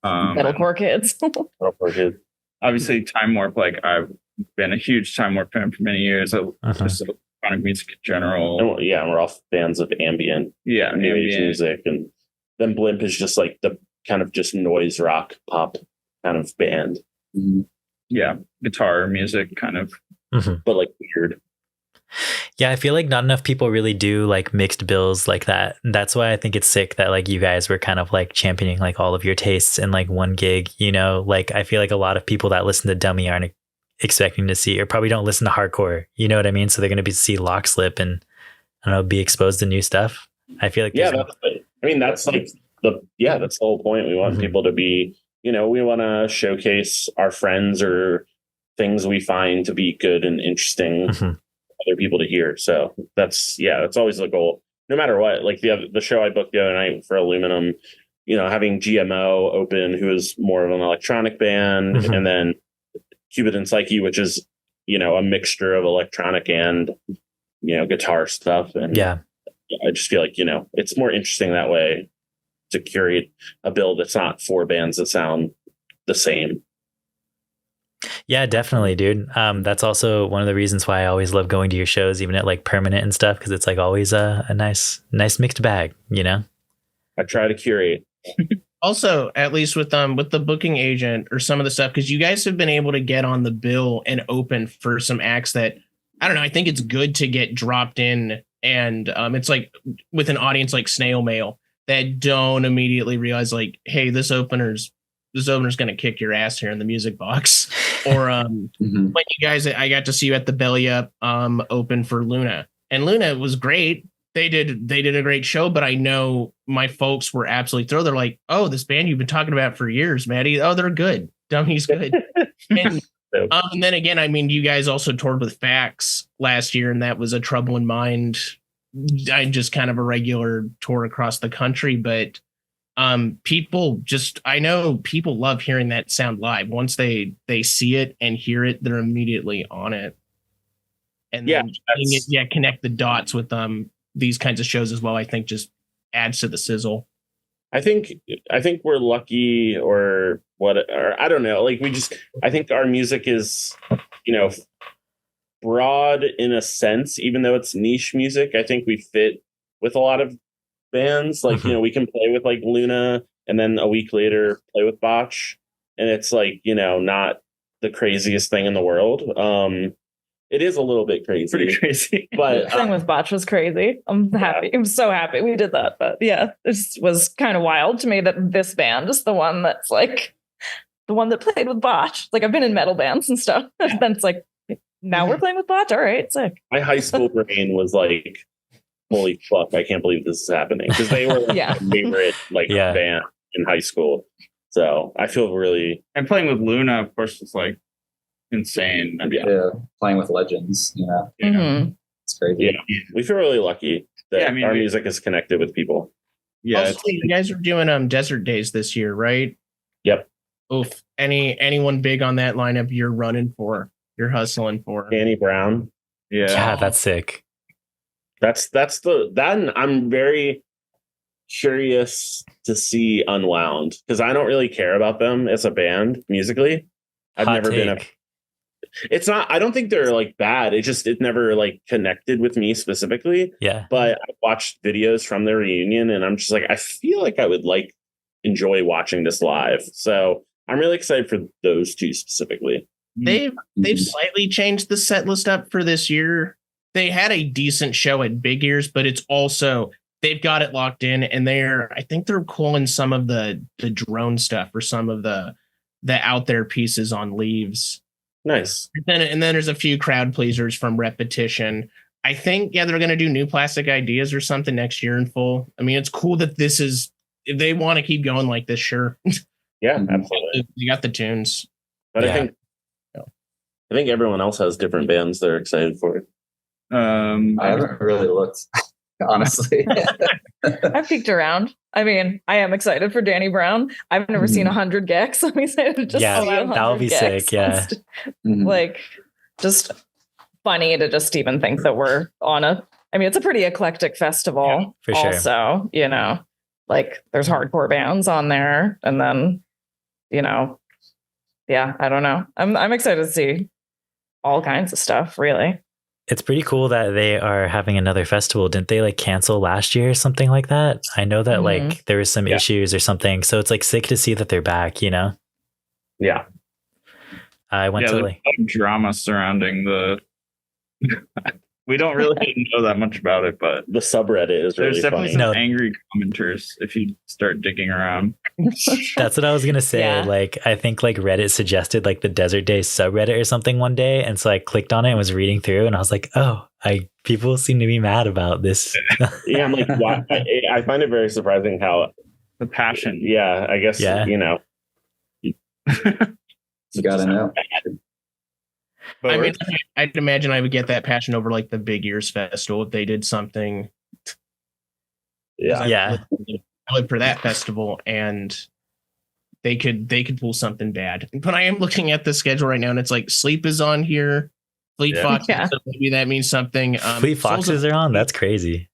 Metalcore kids. Metalcore kids. Obviously Time Warp, like I've been a huge Time Warp fan for many years. Just electronic music in general. And we're all fans of ambient, new age music, and then Blimp is just like the kind of just noise rock pop kind of band. Yeah, guitar music kind of, but like weird. Yeah, I feel like not enough people really do like mixed bills like that. That's why I think it's sick that like you guys were kind of like championing like all of your tastes in like one gig, like I feel like a lot of people that listen to Dummy aren't expecting to see, or probably don't listen to hardcore, you know what I mean? So they're going to see Lockslip and I don't know, be exposed to new stuff. I feel like that's like that's the whole point. We want people to be, we want to showcase our friends or things we find to be good and interesting for other people to hear. So that's always the goal, no matter what. Like the show I booked the other night for Aluminum, having GMO open, who is more of an electronic band, and then Cupid and Psyche, which is, a mixture of electronic and, guitar stuff. And I just feel like, it's more interesting that way to curate a bill that's not 4 bands that sound the same. Yeah, definitely, dude. That's also one of the reasons why I always love going to your shows, even at like permanent and stuff, because it's like always a nice mixed bag, you know? I try to curate. Also, at least with the booking agent or some of the stuff, because you guys have been able to get on the bill and open for some acts that, I don't know, I think it's good to get dropped in, and it's like with an audience like Snail Mail that don't immediately realize like, hey, this opener's gonna kick your ass here in the music box. Or when you guys, I got to see you at the Belly Up open for Luna, and Luna was great. They did a great show, but I know my folks were absolutely thrilled. They're like, oh, this band you've been talking about for years, Maddie. Oh, they're good. Dummy's good. And then again, I mean, you guys also toured with Facts last year, and that was a Trouble in Mind. I just kind of a regular tour across the country, but I know people love hearing that sound live. Once they see it and hear it, they're immediately on it. And then connect the dots with these kinds of shows as well, I think just adds to the sizzle. I think we're lucky, or I don't know. Like I think our music is, broad in a sense, even though it's niche music. I think we fit with a lot of bands. Like, we can play with like Luna and then a week later play with Botch. And it's like, not the craziest thing in the world. It is a little bit crazy. Pretty crazy. But the thing with Botch was crazy. I'm happy. I'm so happy we did that. But yeah, this was kind of wild to me that this band is the one that's like the one that played with Botch. Like, I've been in metal bands and stuff. And then it's like, now we're playing with Botch. All right, sick. My high school brain was like, holy fuck, I can't believe this is happening. Because they were my favorite band in high school. So I feel really... And playing with Luna, of course, was like insane. Yeah, playing with legends, It's crazy. Yeah, we feel really lucky that our music is connected with people. Yeah, also, you guys are doing Desert Days this year, right? Yep. Oof. Anyone big on that lineup you're running for? You're hustling for? Danny Brown. Yeah, that's sick. I'm very curious to see Unwound, because I don't really care about them as a band musically. I've never been it's not, I don't think they're like bad. It never like connected with me specifically. Yeah. But I watched videos from their reunion and I'm just like, I feel like I would like enjoy watching this live. So I'm really excited for those two specifically. They've slightly changed the set list up for this year. They had a decent show at Big Ears, but it's also, they've got it locked in, and I think they're calling some of the drone stuff or some of the out there pieces on Leaves. Nice. And then there's a few crowd pleasers from Repetition. I think, they're going to do New Plastic Ideas or something next year in full. I mean, it's cool that this is, if they want to keep going like this, sure. Yeah, absolutely. You got the tunes. But I think everyone else has different bands they're excited for. I haven't really looked, honestly. I've peeked around. I mean, I am excited for Danny Brown. I've never seen 100 Gex. I'm excited to just see 100 that would be Gex. sick. Yeah. Like, just funny to just even think that we're on it's a pretty eclectic festival. For sure. Also, like there's hardcore bands on there. And then, I don't know. I'm excited to see all kinds of stuff, really. It's pretty cool that they are having another festival. Didn't they like cancel last year or something like that? I know that like there was some issues or something. So it's like sick to see that they're back, Yeah. I went to like drama surrounding the we don't really know that much about it, but the subreddit is really definitely funny. some angry commenters if you start digging around. That's what I was gonna say. Yeah. Like, I think like Reddit suggested like the Desert Days subreddit or something one day, and so I clicked on it and was reading through, and I was like, oh, people seem to be mad about this. Yeah, I'm like, why? I find it very surprising how the passion. Yeah, I guess you gotta know. But I mean, I'd imagine I would get that passion over like the Big Ears Festival if they did something. Yeah. I live for that festival, and they could pull something bad. But I am looking at the schedule right now, and it's like Sleep is on here, Fleet Foxes. Yeah. So maybe that means something. Fleet Foxes are on. That's crazy.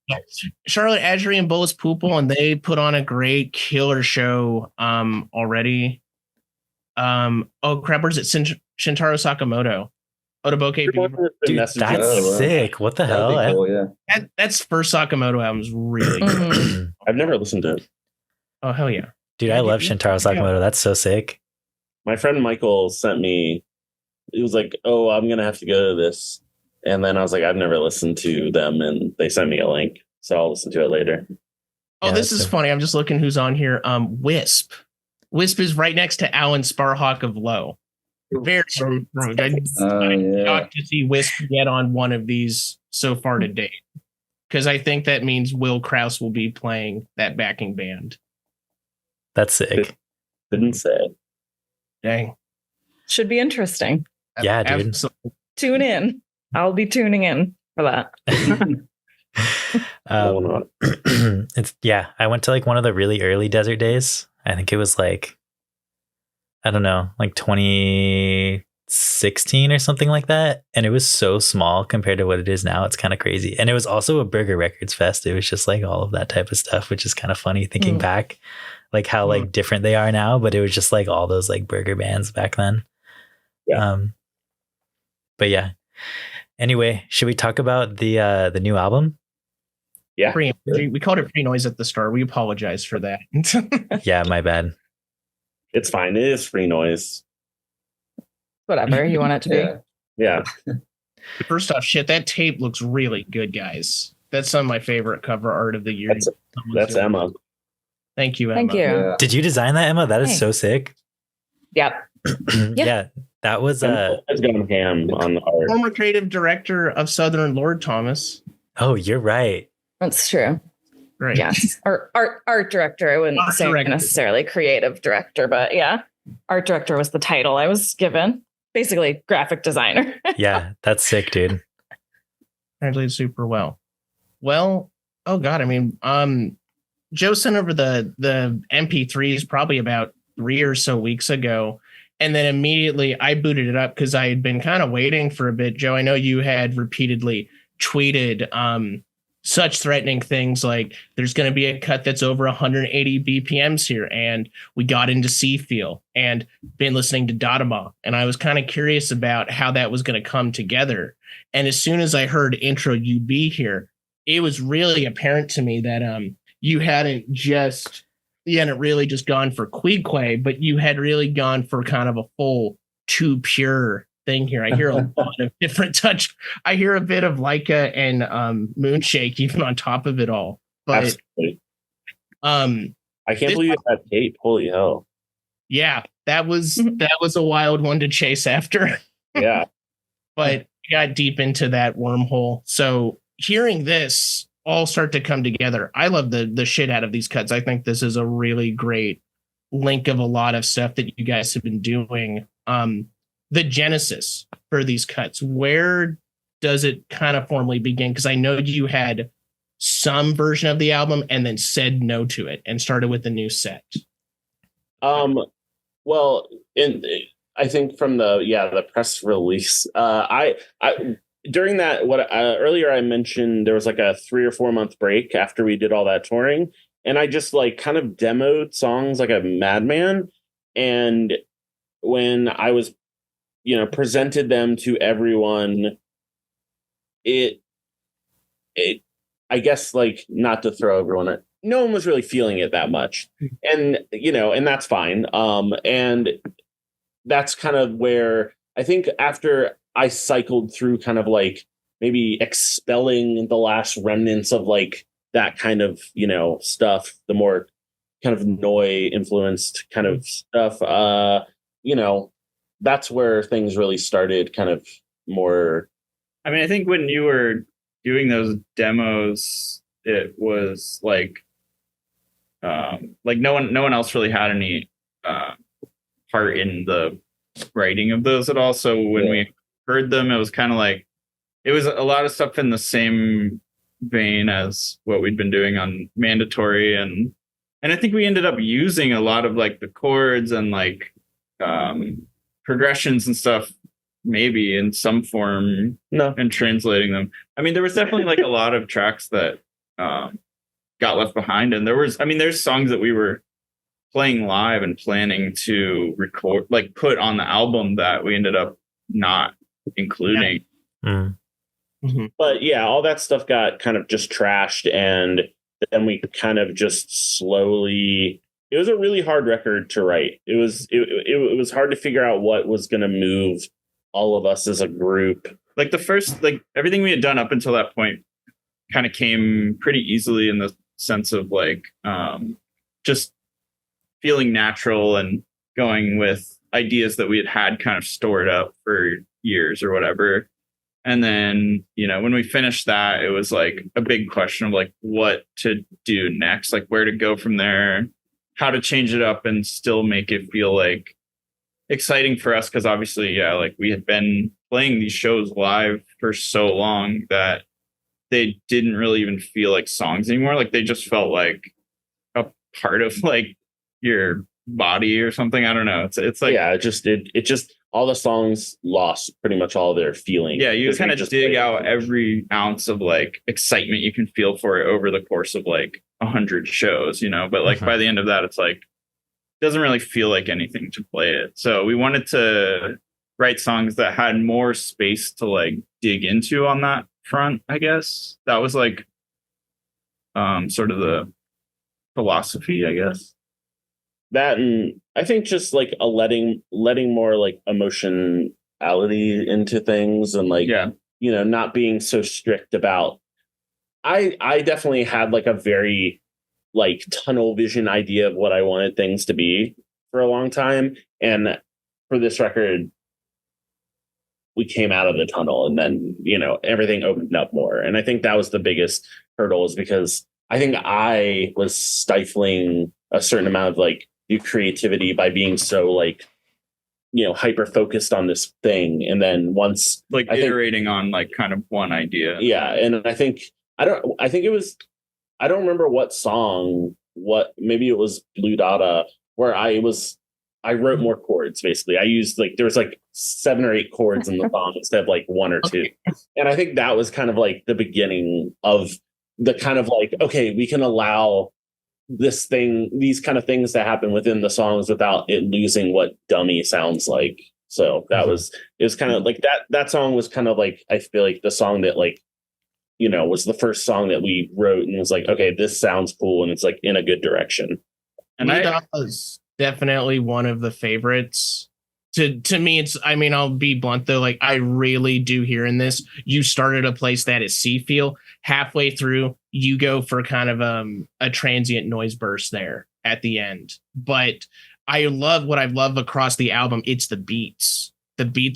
Charlotte Adgery and Boas Pupil, and they put on a great killer show already. Oh crap, where's it? Shintaro Sakamoto. Otoboke Beaver. Dude, that's sick. What the hell? Cool, yeah. That's first Sakamoto album is really good. I've never listened to it. Oh, hell yeah. Dude, I love Shintaro Sakamoto. That's so sick. My friend Michael sent me, he was like, oh, I'm going to have to go to this. And then I was like, I've never listened to them. And they sent me a link. So I'll listen to it later. Oh, yeah, this is funny. I'm just looking who's on here. Wisp. Wisp is right next to Alan Sparhawk of Low. Very strong. I'm shocked to see Wisp get on one of these so far to date. Because I think that means Will Krause will be playing that backing band. That's sick. Didn't say. Dang. Should be interesting. Yeah, dude. Absolutely. Tune in. I'll be tuning in for that. It's I went to like one of the really early Desert Days. I think it was like, I don't know, like 2016 or something like that. And it was so small compared to what it is now. It's kind of crazy. And it was also a Burger Records Fest. It was just like all of that type of stuff, which is kind of funny thinking back, like how like different they are now. But it was just like all those like burger bands back then. Yeah. But yeah. Anyway, should we talk about the new album? Yeah. We called it pre-noise at the start. We apologize for that. Yeah, my bad. It's fine. It is free noise. Whatever you want it to be. Yeah. First off, that tape looks really good, guys. That's some of my favorite cover art of the year. That's Emma. Thank you, Emma. Thank you. Yeah. Did you design that, Emma? That is so sick. Yep. Yeah, that was it's going ham on the art. Former creative director of Southern Lord Thomas. Oh, you're right. That's true. Right. Yes. Or art director. I wouldn't say necessarily creative director, but yeah. Art director was the title I was given. Basically graphic designer. Yeah, that's sick, dude. Translated super well. Well, oh God, I mean, Joe sent over the MP3s probably about 3 or so weeks ago. And then immediately I booted it up because I had been kind of waiting for a bit. Joe, I know you had repeatedly tweeted such threatening things like there's going to be a cut that's over 180 BPMs here. And we got into C-Feel and been listening to Dadama. And I was kind of curious about how that was going to come together. And as soon as I heard intro UB here, it was really apparent to me that you hadn't really just gone for Queequeg, but you had really gone for kind of a full too pure thing here. I hear a lot of different touch. I hear a bit of Leica and Moonshake even on top of it all. But absolutely. I can't believe that tape. Holy hell. Yeah, that was a wild one to chase after. Yeah. But got deep into that wormhole. So hearing this all start to come together, I love the shit out of these cuts. I think this is a really great link of a lot of stuff that you guys have been doing. The genesis for these cuts, where does it kind of formally begin? Because I know you had some version of the album and then said no to it and started with a new set. Well, I think from the press release, I during that, earlier I mentioned there was like a 3 or 4 month break after we did all that touring, and I just like kind of demoed songs like a madman. And when I was, presented them to everyone, I guess, like, not to throw everyone, no one was really feeling it that much, and and that's fine. And that's kind of where I think after I cycled through kind of like maybe expelling the last remnants of like that kind of, stuff, the more kind of Noi influenced kind of stuff, that's where things really started kind of more. I mean, I think when you were doing those demos, it was like no one else really had any part in the writing of those at all. So when we heard them, it was kind of like it was a lot of stuff in the same vein as what we'd been doing on Mandatory, and I think we ended up using a lot of like the chords and like progressions and stuff maybe in some form and translating them. I mean, there was definitely like a lot of tracks that got left behind, and there's songs that we were playing live and planning to record, like put on the album that we ended up not including. Yeah. But yeah, all that stuff got kind of just trashed, and then we kind of just slowly. It was a really hard record to write. It was hard to figure out what was going to move all of us as a group. Like the first, like everything we had done up until that point kind of came pretty easily in the sense of like just feeling natural and going with ideas that we had kind of stored up for years or whatever. And then, you know, when we finished that, it was like a big question of like what to do next, like where to go from there, how to change it up and still make it feel like exciting for us. Cause obviously, yeah, like we had been playing these shows live for so long that they didn't really even feel like songs anymore. Like they just felt like a part of like your body or something. I don't know. It's like, yeah, it just all the songs lost pretty much all their feeling. Yeah, you kind of dig out every ounce of like excitement you can feel for it over the course of like 100 shows, you know. But like by the end of that, it's like doesn't really feel like anything to play it. So we wanted to write songs that had more space to like dig into on that front, I guess. That was like sort of the philosophy, I guess. That, and I think just like a letting more like emotionality into things, and like, you know, not being so strict about. I definitely had like a very like tunnel vision idea of what I wanted things to be for a long time, and for this record we came out of the tunnel, and then, you know, everything opened up more. And I think that was the biggest hurdle, is because I think I was stifling a certain amount of like creativity by being so like, you know, hyper focused on this thing. And then once like iterating on like kind of one idea. Yeah. And I think I don't remember what song, maybe it was Blue Dada, where I wrote more chords. Basically I used like, there was like 7 or 8 chords in the song instead of like 1 or 2. And I think that was kind of like the beginning of the kind of like, okay, we can allow these kind of things to happen within the songs without it losing what dummy sounds like. So that it was kind of like that song was kind of like, I feel like the song that like, you know, was the first song that we wrote and was like, okay, this sounds cool and it's like in a good direction. And I was definitely one of the favorites. To me, it's, I mean, I'll be blunt though, like I really do hear in this, you started a place that is C feel. Halfway through, you go for kind of a transient noise burst there at the end. But I love what I love across the album. It's the beats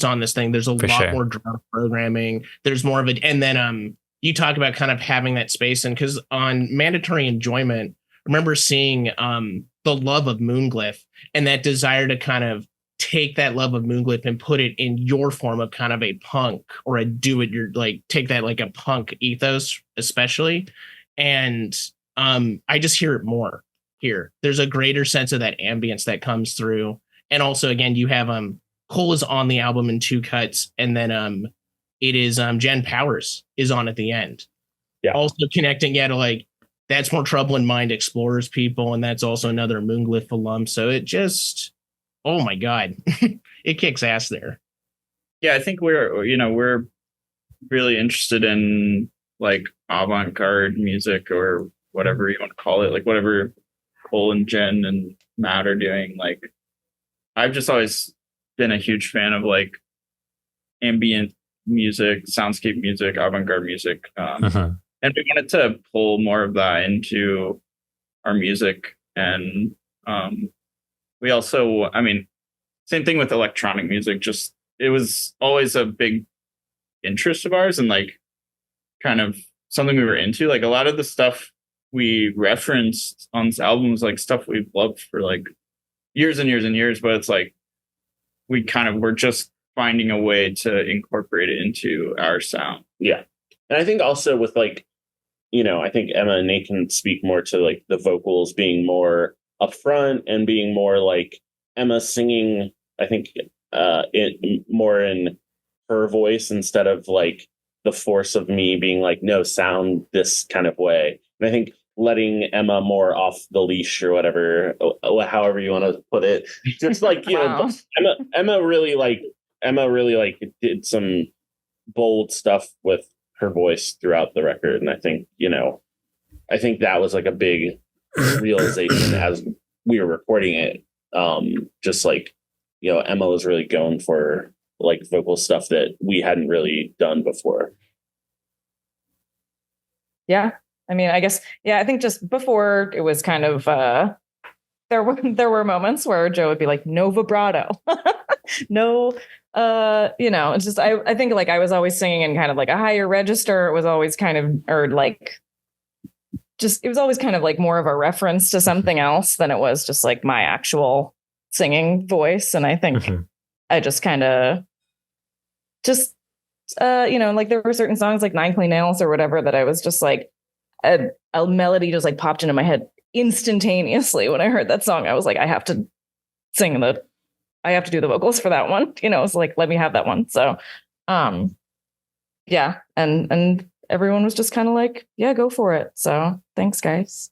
on this thing. There's a lot more drum programming. There's more of it. And then you talk about kind of having that space. And because on Mandatory Enjoyment, I remember seeing the love of Moonglyph and that desire to kind of take that love of Moonglyph and put it in your form of kind of a punk or a take that like a punk ethos, especially. And I just hear it more here. There's a greater sense of that ambience that comes through. And also, again, you have Cole is on the album in 2 cuts, and then it is Jen Powers is on at the end. Yeah. Also connecting, to like That's More Trouble in Mind Explorers people, and that's also another Moonglyph alum. So it just, oh my God, it kicks ass there. Yeah, I think we're really interested in like avant-garde music or whatever you want to call it, like whatever Cole and Jen and Matt are doing. Like, I've just always been a huge fan of like ambient music, soundscape music, avant-garde music. And we wanted to pull more of that into our music. And we also, I mean, same thing with electronic music, just it was always a big interest of ours and like kind of something we were into. Like a lot of the stuff we referenced on this album was like stuff we've loved for like years and years and years, but it's like we kind of were just finding a way to incorporate it into our sound. Yeah. And I think also with like, you know, I think Emma and Nate can speak more to like the vocals being more upfront and being more like Emma singing, I think more in her voice instead of like the force of me being like, no, sound this kind of way. And I think letting Emma more off the leash or whatever, however you want to put it. Just like, you Wow. know, Emma really did some bold stuff with her voice throughout the record. And I think that was like a big realization as we were recording it. Just like, Emma was really going for like vocal stuff that we hadn't really done before. Yeah. I mean, I guess, I think just before it was kind of, there were moments where Joe would be like, no vibrato, no, it's just, I think like I was always singing in kind of like a higher register. It was always kind of, or like, it was always kind of like more of a reference to something else than it was just like my actual singing voice. And I think I just kind of like there were certain songs like Nine Clean Nails or whatever that I was just like, a melody just like popped into my head instantaneously when I heard that song. I was like, I have to I have to do the vocals for that one. It's like, let me have that one. So, yeah. And everyone was just kind of like, yeah, go for it. So thanks, guys.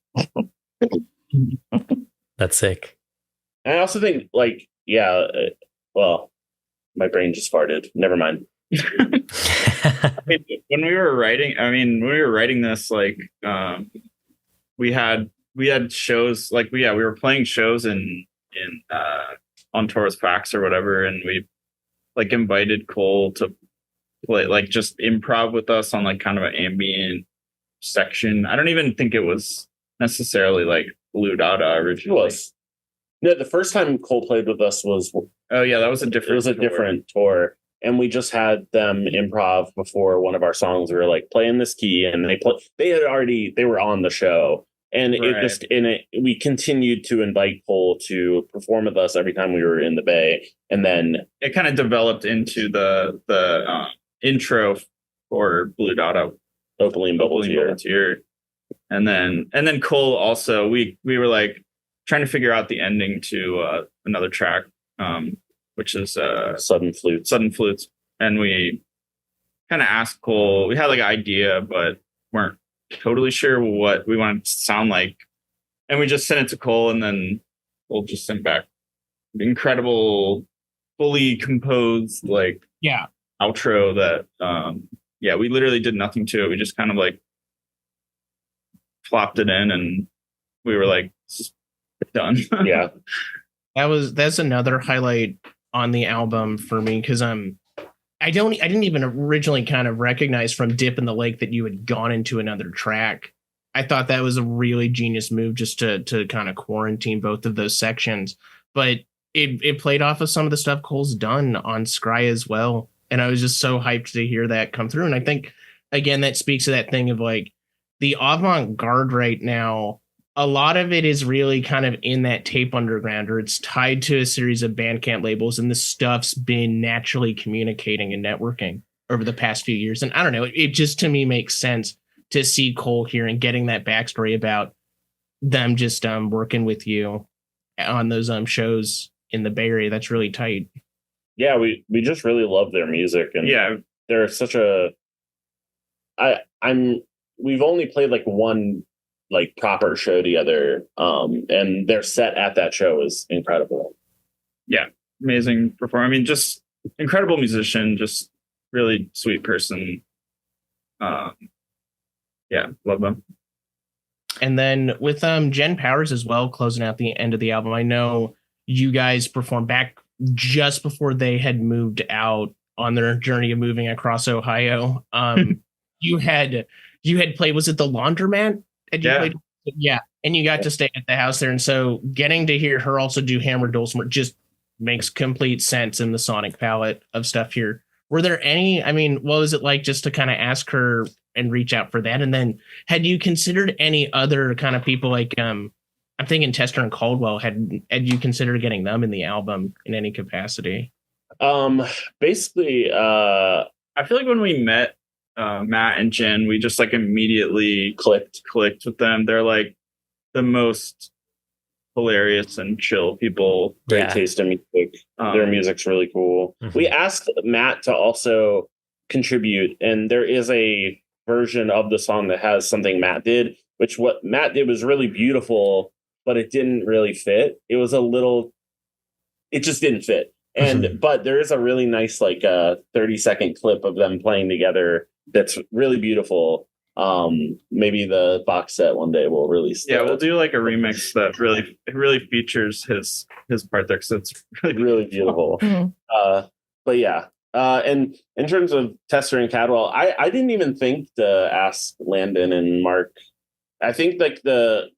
That's sick. And I also think like, well, my brain just farted. Never mind. I mean, when we were writing this, like, we had shows, like, we were playing shows in on tour with Fax or whatever, and we like invited Cole to play, like, just improv with us on like kind of an ambient section. I don't even think it was necessarily like Blue Dada originally. It was. No, the first time Cole played with us was. Oh yeah, that was a different tour. And we just had them improv before one of our songs. We were like playing this key, and they were on the show, and we continued to invite Cole to perform with us every time we were in the Bay, and then it kind of developed into the intro for Blue Dada, Opaline Bubbles Here, and then Cole also we were like trying to figure out the ending to another track. Which is Sudden Flutes. And we kind of asked Cole, we had like an idea, but weren't totally sure what we wanted to sound like. And we just sent it to Cole, and then Cole just sent back incredible, fully composed, like, outro that, we literally did nothing to it. We just kind of like plopped it in, and we were like, it's done. Yeah. That's another highlight on the album for me, because I didn't even originally kind of recognize from Dip in the Lake that you had gone into another track. I thought that was a really genius move, just to kind of quarantine both of those sections. But it played off of some of the stuff Cole's done on Scry as well, and I was just so hyped to hear that come through. And I think again that speaks to that thing of like the avant-garde right now. A lot of it is really kind of in that tape underground, or it's tied to a series of Bandcamp labels, and this stuff's been naturally communicating and networking over the past few years. And I don't know, it just to me makes sense to see Cole here and getting that backstory about them just working with you on those onshows in the Bay Area. That's really tight. Yeah, we just really love their music, and they're such a. We've only played like one like proper show together, and their set at that show is incredible. Yeah, amazing performer. I mean, just incredible musician, just really sweet person. Love them. And then with Jen Powers as well, closing out the end of the album. I know you guys performed back just before they had moved out on their journey of moving across Ohio. You had played, was it the Laundromat? And and you got to stay at the house there. And so getting to hear her also do Hammer Dulcimer just makes complete sense in the sonic palette of stuff here. Were there any, what was it like just to kind of ask her and reach out for that? And then had you considered any other kind of people like, I'm thinking Tester and Caldwell, had you considered getting them in the album in any capacity? Basically, I feel like when we met Matt and Jen, we just like immediately clicked with them. They're like the most hilarious and chill people. Great taste in music. Their music's really cool. Mm-hmm. We asked Matt to also contribute, and there is a version of the song that has something Matt did. which what Matt did was really beautiful, but it didn't really fit. It just didn't fit. And but there is a really nice 30-second clip of them playing together that's really beautiful. Maybe the box set one day we'll release. We'll do like a remix that really features his part there, because it's really beautiful. But yeah. And in terms of Tester and Cadwell, I didn't even think to ask Landon and Mark. I think like the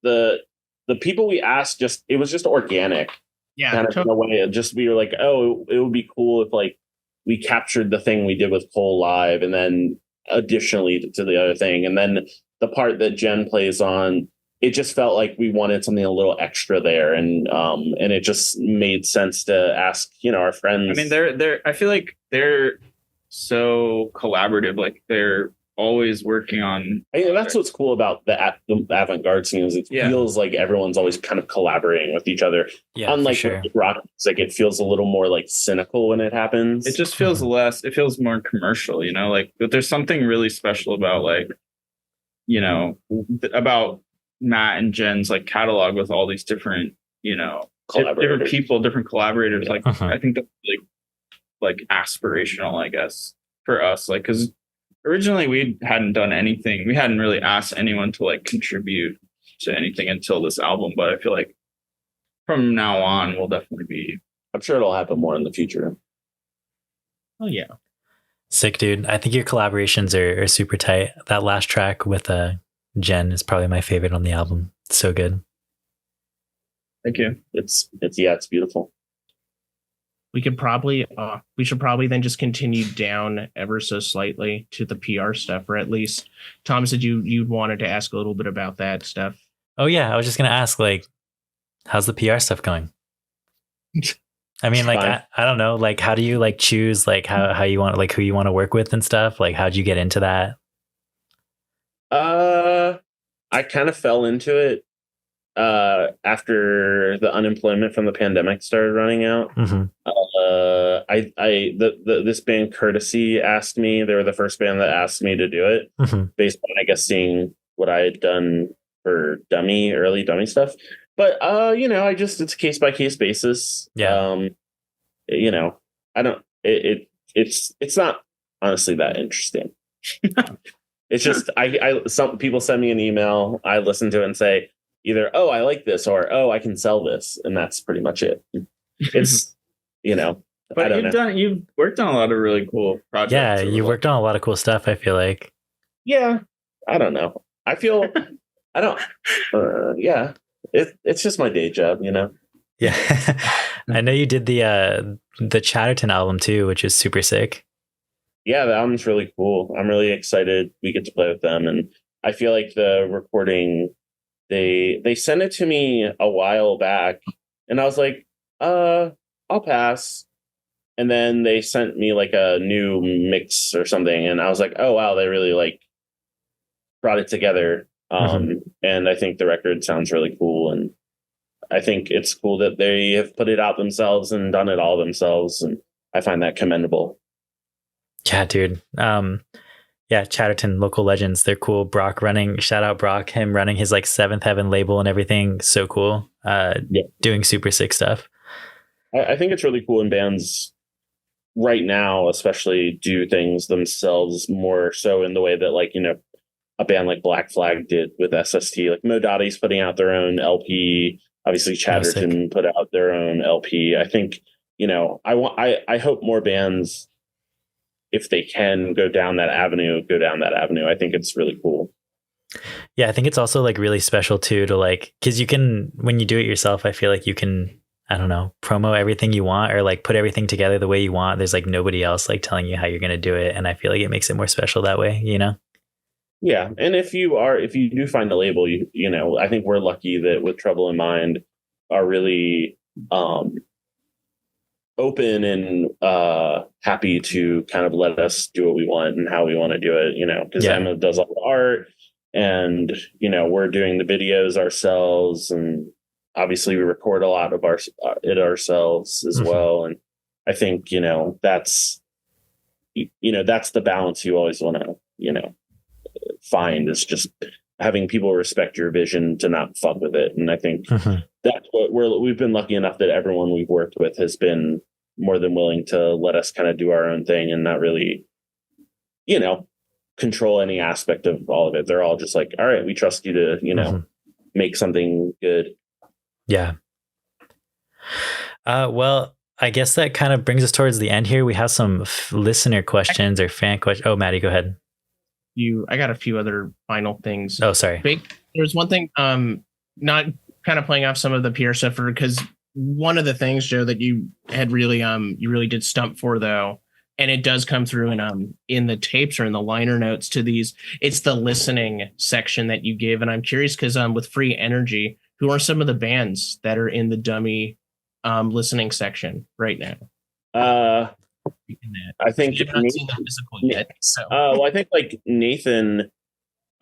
people we asked, it was just organic. Yeah, kind of in a way. We were like, oh, it would be cool if like we captured the thing we did with Cole live, and then additionally to the other thing, and then the part that Jen plays on, it just felt like we wanted something a little extra there, and it just made sense to ask, our friends. I mean, I feel like they're so collaborative. Like they're always working on. I mean, that's what's cool about the avant-garde scene, is it feels like everyone's always kind of collaborating with each other. Yeah, unlike sure. rock music, it feels a little more like cynical when it happens. It just feels it feels more commercial, like, but there's something really special about like, about Matt and Jen's like catalog with all these different, different people, different collaborators. Like I think that's like aspirational, I guess, for us. Like, because originally we hadn't done anything. We hadn't really asked anyone to like contribute to anything until this album. But I feel like from now on, we'll definitely be. I'm sure it'll happen more in the future. Oh yeah. Sick, dude. I think your collaborations are super tight. That last track with Jen is probably my favorite on the album. So good. Thank you. It's beautiful. We should probably then just continue down ever so slightly to the PR stuff, or at least Tom said you wanted to ask a little bit about that stuff. Oh yeah, I was just gonna ask, like, how's the PR stuff going? I mean, like, I don't know, like, how do you like choose like how you want, like, who you want to work with and stuff? Like, how'd you get into that? I kind of fell into it after the unemployment from the pandemic started running out. This band Courtesy asked me. They were the first band that asked me to do it, based on, I guess, seeing what I had done for early dummy stuff. But it's a case by case basis. Yeah. I don't. It's not honestly that interesting. It's just some people send me an email. I listen to it and say either, oh, I like this, or, oh, I can sell this. And that's pretty much it. It's, but you've worked on a lot of really cool projects. Yeah, you worked on a lot of cool stuff, I feel like. Yeah. I don't know. I feel, I don't, yeah. It's just my day job, Yeah. I know you did the Chatterton album too, which is super sick. Yeah, the album's really cool. I'm really excited we get to play with them. And I feel like the recording, they sent it to me a while back, and I was like, I'll pass. And then they sent me like a new mix or something, and I was like, oh wow, they really like brought it together. And I think the record sounds really cool, and I think it's cool that they have put it out themselves and done it all themselves, and I find that commendable. Yeah, dude. Yeah, Chatterton, local legends. They're cool. Shout out Brock, him running his like Seventh Heaven label and everything. So cool. Doing super sick stuff. I think it's really cool when bands right now, especially, do things themselves more so in the way that, like, a band like Black Flag did with SST. Like Modati's putting out their own LP. Obviously, Chatterton put out their own LP. I think, I hope more bands, if they can go down that avenue. I think it's really cool. Yeah, I think it's also like really special too to like, because you can, when you do it yourself, I feel like you can, I don't know, promo everything you want or like put everything together the way you want. There's like nobody else like telling you how you're going to do it. And I feel like it makes it more special that way, Yeah. And if you do find a label, I think we're lucky that with Trouble in Mind are really, open and happy to kind of let us do what we want and how we want to do it, because Emma does all the art, and we're doing the videos ourselves, and obviously we record a lot of it ourselves as well. And I think that's the balance you always want to find, is just having people respect your vision to not fuck with it. And I think that's what we've been lucky enough that everyone we've worked with has been more than willing to let us kind of do our own thing and not really, control any aspect of all of it. They're all just like, all right, we trust you to, make something good. Yeah. Well, I guess that kind of brings us towards the end here. We have some listener questions or fan questions. Oh, Maddie, go ahead. I got a few other final things. Oh, sorry. There's one thing, not kind of playing off some of the PR stuff, because one of the things, Joe, that you had really, you really did stump for, though, and it does come through in the tapes or in the liner notes to these, it's the listening section that you give. And I'm curious because with Free Energy, who are some of the bands that are in the dummy listening section right now? I think I've not seen the physical yet. So, I think like Nathan,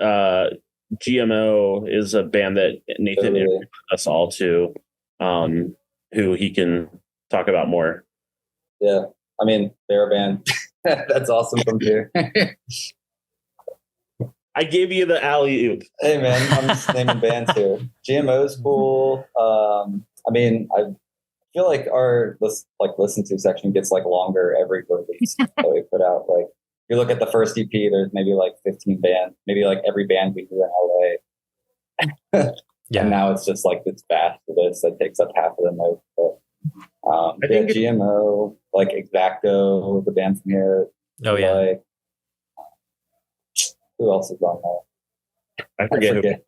GMO is a band that Nathan introduced us all to, who he can talk about more. Yeah, I mean they're a band. That's awesome from here. I gave you the alley oop. Hey man, I'm just naming bands here. GMO's cool. I mean, I feel like our listen to section gets like longer every release that we put out. Like if you look at the first EP, there's maybe like 15 bands, maybe like every band we do in LA. Yeah. And now it's just like it's fast for this that takes up half of the note. But I think GMO, like Exacto, the band from here. Oh yeah. Like, who else is on there? I forget.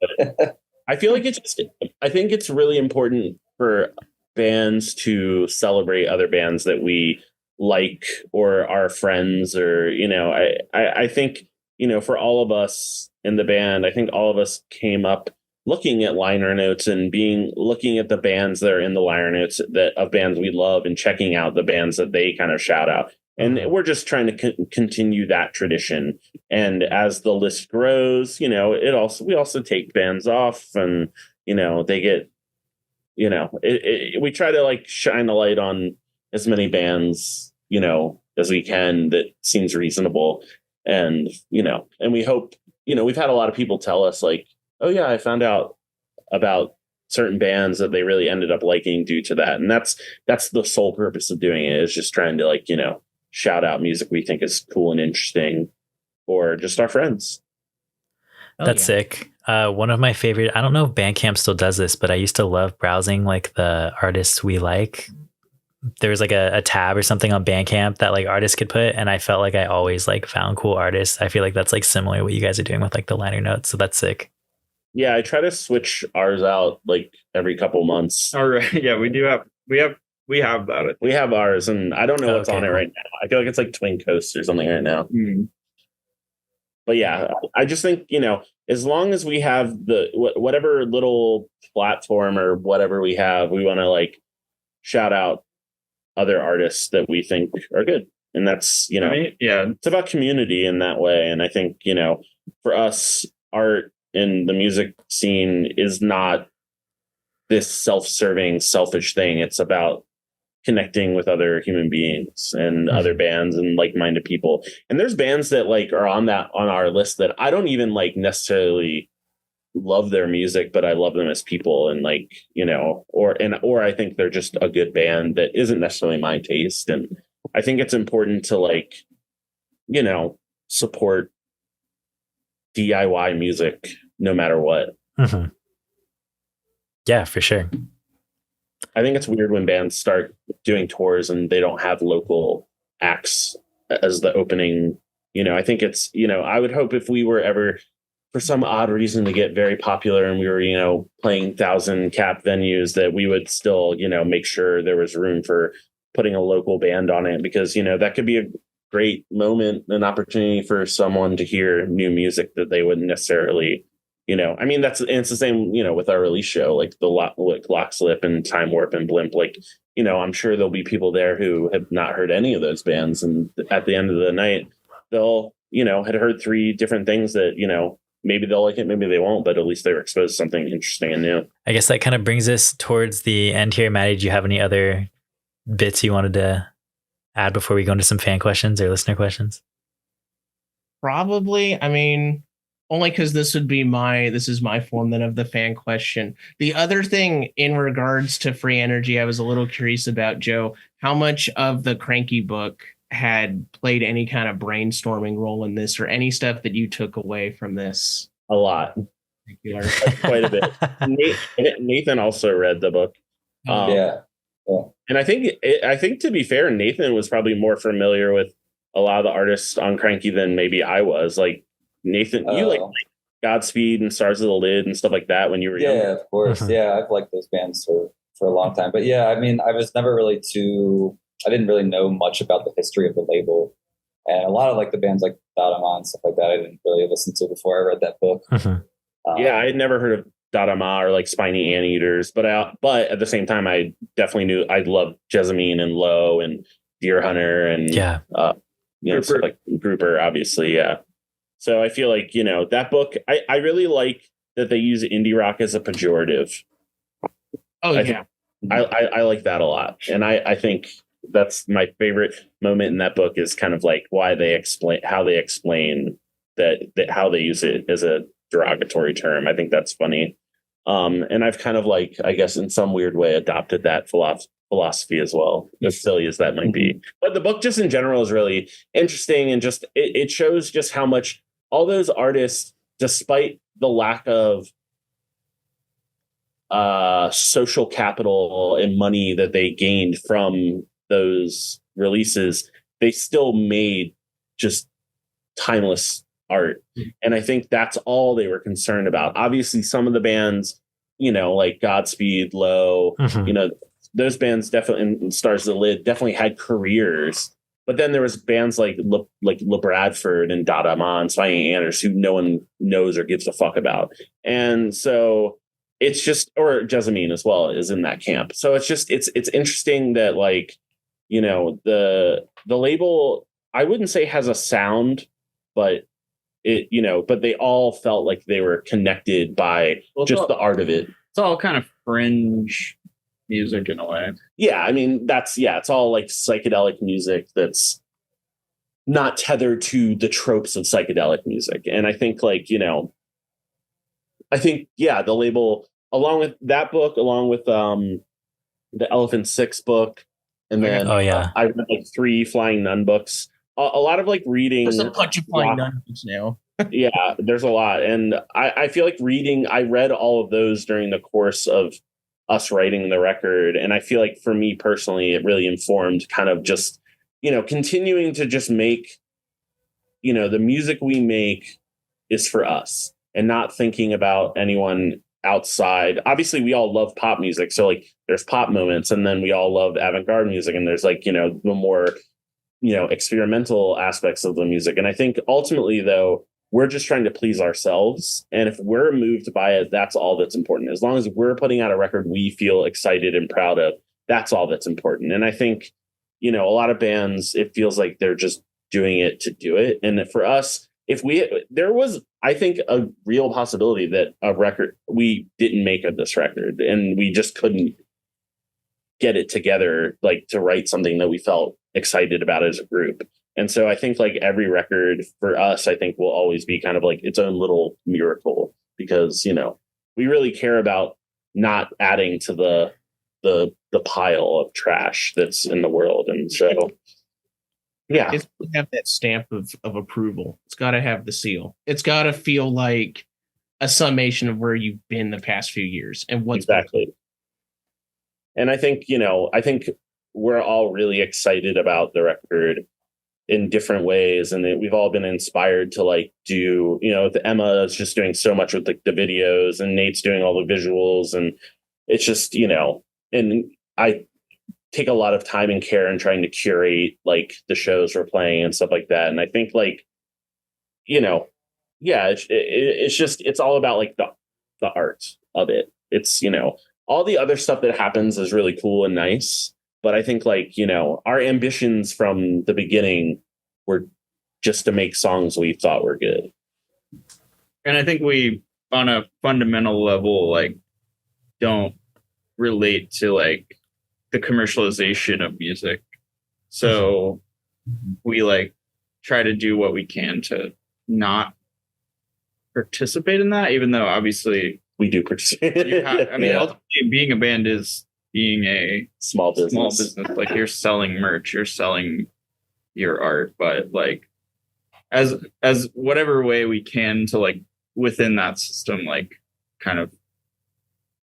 I feel like I think it's really important for bands to celebrate other bands that we like or are friends, or I think for all of us in the band, I think all of us came up looking at liner notes and looking at the bands that are in the liner notes of bands we love and checking out the bands that they kind of shout out. And we're just trying to continue that tradition. And as the list grows, we also take bands off, and they get, we try to like shine a light on as many bands, as we can that seems reasonable. And and we hope, we've had a lot of people tell us like, oh yeah, I found out about certain bands that they really ended up liking due to that. And that's the sole purpose of doing it, is just trying to like, shout out music we think is cool and interesting, or just our friends. That's sick. One of my favorite, I don't know if Bandcamp still does this, but I used to love browsing like the artists we like. There was like a tab or something on Bandcamp that like artists could put, and I felt like I always like found cool artists. I feel like that's like similar to what you guys are doing with like the liner notes. So that's sick. Yeah, I try to switch ours out like every couple months. All right. Yeah, we have that. We have ours, and I don't know what's on it right now. I feel like it's like Twin Coast or something right now. But yeah, I just think, as long as we have whatever little platform or whatever we have, we want to like shout out other artists that we think are good. And that's, it's about community in that way. And I think, for us, art in the music scene is not this self-serving, selfish thing. It's about connecting with other human beings and other bands and like-minded people. And there's bands that like are on our list that I don't even like necessarily love their music, but I love them as people, and like, or I think they're just a good band that isn't necessarily my taste. And I think it's important to like, support DIY music no matter what. Yeah, for sure. I think it's weird when bands start doing tours and they don't have local acts as the opening. I think it's, I would hope if we were ever, for some odd reason, to get very popular and we were, playing 1,000-cap venues, that we would still, make sure there was room for putting a local band on it, because, that could be a great moment, an opportunity for someone to hear new music that they wouldn't necessarily, it's the same, with our release show, like the Lock Slip and Time Warp and Blimp. Like, I'm sure there'll be people there who have not heard any of those bands. And at the end of the night, they'll, had heard 3 different things that, maybe they'll like it, maybe they won't, but at least they were exposed to something interesting and new. I guess that kind of brings us towards the end here. Maddie, do you have any other bits you wanted to add before we go into some fan questions or listener questions? Probably. I mean, Only because this is my form then of the fan question. The other thing in regards to Free Energy, I was a little curious about, Joe, how much of the Cranky book had played any kind of brainstorming role in this, or any stuff that you took away from this? A lot. Quite a bit. Nathan also read the book. Yeah. And I think to be fair, Nathan was probably more familiar with a lot of the artists on Cranky than maybe I was. Like Nathan, you like Godspeed and Stars of the Lid and stuff like that when you were young. Yeah, of course. Yeah, I've liked those bands for a long time. But yeah, I mean, I was never really I didn't really know much about the history of the label. And a lot of like the bands like Dadama and stuff like that, I didn't really listen to before I read that book. Yeah, I had never heard of Dadama or like Spiny Anteaters, but at the same time, I definitely knew I loved Jessamine and Low and Deer Hunter and stuff like Grouper, obviously. Yeah. So I feel like, that book, I really like that they use indie rock as a pejorative. I like that a lot. And I think that's my favorite moment in that book is kind of like how they explain that how they use it as a derogatory term. I think that's funny. And I've kind of like, I guess in some weird way adopted that philosophy as well, as silly as that might be. But the book just in general is really interesting, and just it shows just how much all those artists, despite the lack of social capital and money that they gained from those releases, they still made just timeless art. And I think that's all they were concerned about. Obviously, some of the bands, like Godspeed, Low, those bands definitely, and Stars of the Lid, definitely had careers. But then there was bands like Le Bradford and Dadama and Spiny Anteaters who no one knows or gives a fuck about. And so it's just, or Jessamine as well is in that camp. So it's just, it's interesting that like, the label, I wouldn't say has a sound, but but they all felt like they were connected by the art of it. It's all kind of fringe music in a way. Yeah, I mean, it's all like psychedelic music that's not tethered to the tropes of psychedelic music. And I think the label, along with that book, along with the Elephant Six book, and then I read like 3 Flying Nun books. A lot of like reading. There's a bunch of Flying Nun books now. Yeah, there's a lot. And I feel like I read all of those during the course of us writing the record. And I feel like for me personally, it really informed kind of just, continuing to just make, the music we make is for us and not thinking about anyone outside. Obviously, we all love pop music. So like there's pop moments, and then we all love avant-garde music. And there's like, the more, experimental aspects of the music. And I think ultimately, though, we're just trying to please ourselves. And if we're moved by it, that's all that's important. As long as we're putting out a record we feel excited and proud of, that's all that's important. And I think, a lot of bands, it feels like they're just doing it to do it. And for us, there was, I think, a real possibility that a record, we didn't make of this record and we just couldn't get it together, like to write something that we felt excited about as a group. And so I think like every record for us, I think will always be kind of like its own little miracle, because, we really care about not adding to the pile of trash that's in the world. And so, yeah, it's got to have that stamp of approval. It's got to have the seal. It's got to feel like a summation of where you've been the past few years and what's exactly. And I think, we're all really excited about the record in different ways. And we've all been inspired to like do, Emma is just doing so much with like the videos, and Nate's doing all the visuals. And it's just, and I take a lot of time and care in trying to curate like the shows we're playing and stuff like that. And I think like, it's just, it's all about like the art of it. It's, all the other stuff that happens is really cool and nice. But I think like, our ambitions from the beginning were just to make songs we thought were good. And I think we, on a fundamental level, like don't relate to like the commercialization of music. So we like try to do what we can to not participate in that, even though obviously we do participate. Ultimately, being a band is being a small business. Like you're selling merch, you're selling your art, but like as whatever way we can to like within that system, like kind of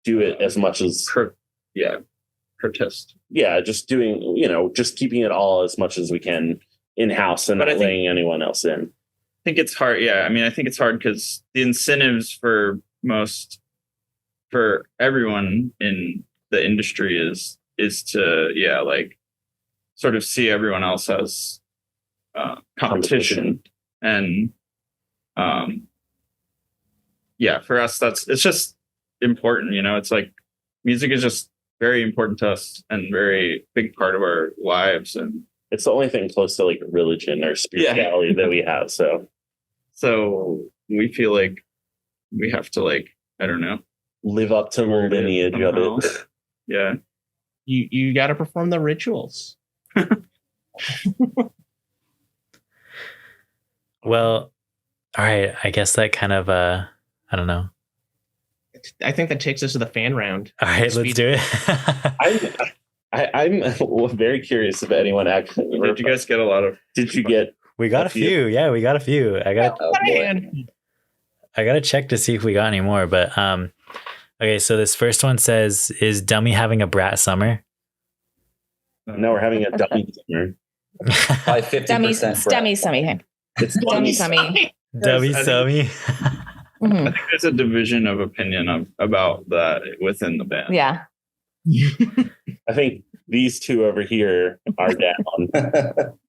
do it as much as protest. Yeah, just doing, just keeping it all as much as we can in-house and not letting anyone else in. I think it's hard. Yeah, I think it's hard because the incentives for everyone in the industry is to like sort of see everyone else as competition. And for us it's just important. It's like music is just very important to us and very big part of our lives, and it's the only thing close to like religion or spirituality that we have. So we feel like we have to like, I don't know, live up to the lineage of it. Yeah. You got to perform the rituals. Well, all right. I guess that kind of, I don't know. I think that takes us to the fan round. All right, let's do it. I'm very curious if anyone actually. Did you guys get a lot of? Did you get? We got a few. Yeah, we got a few. I got to check to see if we got any more. But okay. So this first one says, "Is Dummy having a brat summer?" No, we're having a dummy summer. By 50%. Dummy summy. It's dummy summy. Dummy summy. I think there's a division of opinion about that within the band. Yeah. I think these two over here are down.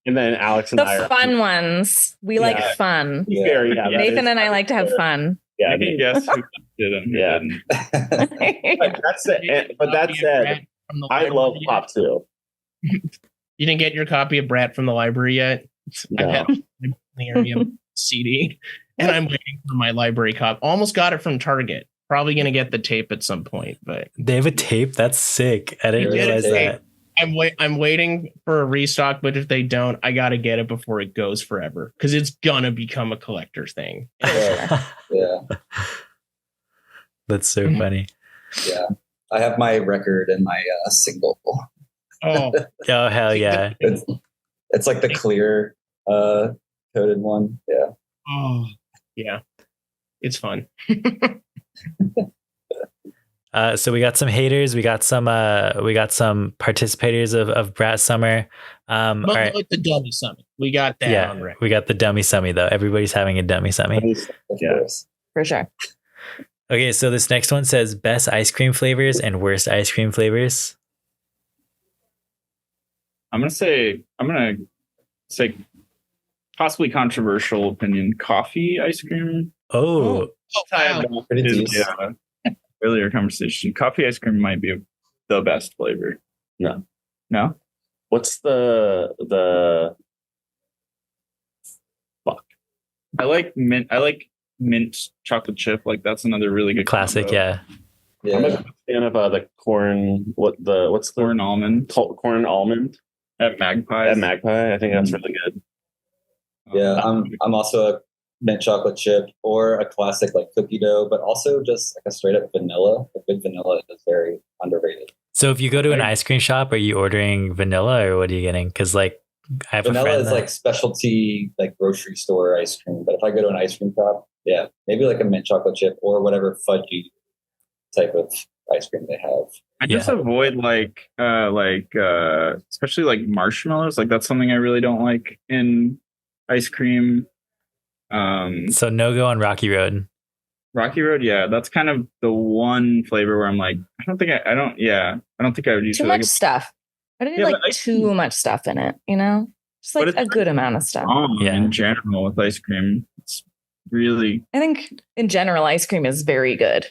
And then Alex and I are fun ones. We like fun. Yeah. Nathan and I like to have fun. Yeah, I can guess who did them. Yeah. But that said, I love pop too. You didn't get your copy of Brat from the library yet? No. I've had the area CD, and I'm waiting for my library copy. Almost got it from Target. Probably going to get the tape at some point, but they have a tape. That's sick. I didn't realize that. I'm waiting for a restock, but if they don't, I got to get it before it goes forever because it's gonna become a collector's thing. Yeah. That's so funny. Yeah, I have my record and my single. Oh hell yeah! It's like the clear coated one. Yeah. Oh yeah, it's fun. So we got some haters. We got some participators of Brat Summer. All right. The dummy summit. We got that on record. We got the dummy summit though. Everybody's having a dummy summit. Yes. For sure. Okay, so this next one says best ice cream flavors and worst ice cream flavors. I'm gonna say possibly controversial opinion. Coffee ice cream. Oh, Earlier conversation. Coffee ice cream might be the best flavor. No. What's the fuck? I like mint chocolate chip. Like that's another really good classic. combo. Yeah. I'm a fan of the corn. What's the corn almond? Corn almond at Magpie. I think that's really good. Yeah, I'm also a mint chocolate chip or a classic like cookie dough, but also just like a straight up vanilla. A good vanilla is very underrated. So if you go to an ice cream shop, are you ordering vanilla or what are you getting? Because like I have vanilla a friend is like specialty like grocery store ice cream. But if I go to an ice cream shop, yeah, maybe like a mint chocolate chip or whatever fudgy type of ice cream they have. I just avoid especially like marshmallows. Like that's something I really don't like in ice cream. So no go on Rocky Road. Rocky Road, yeah, that's kind of the one flavor where I'm like, I don't think I would use too much stuff. I don't need too much stuff in it, just like a good amount of stuff. In general with ice cream, it's really. I think in general, ice cream is very good.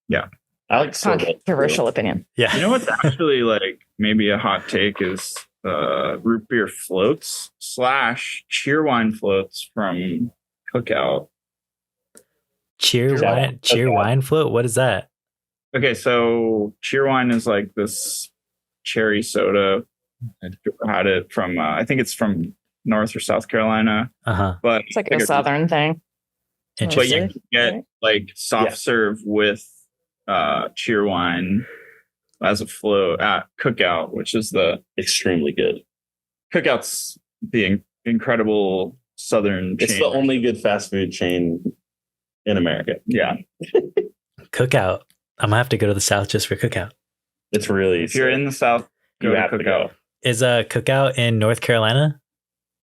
Yeah, I like controversial opinion. Yeah, you know what's actually like maybe a hot take is root beer floats / cheerwine floats from Cookout. Cheerwine float? What is that? Okay, so Cheerwine is like this cherry soda. I had it from I think it's from North or South Carolina. Uh-huh. But it's like a southern thing. But you Interesting. can get like soft serve with cheer wine as a float at Cookout, which is the Extremely good. Cookout's the incredible Southern chain. It's the only good fast food chain in America. Yeah. Cookout. I'm gonna have to go to the South just for Cookout. It's really If you're in the South, you go to have to Cookout. go. Is Cookout in North Carolina?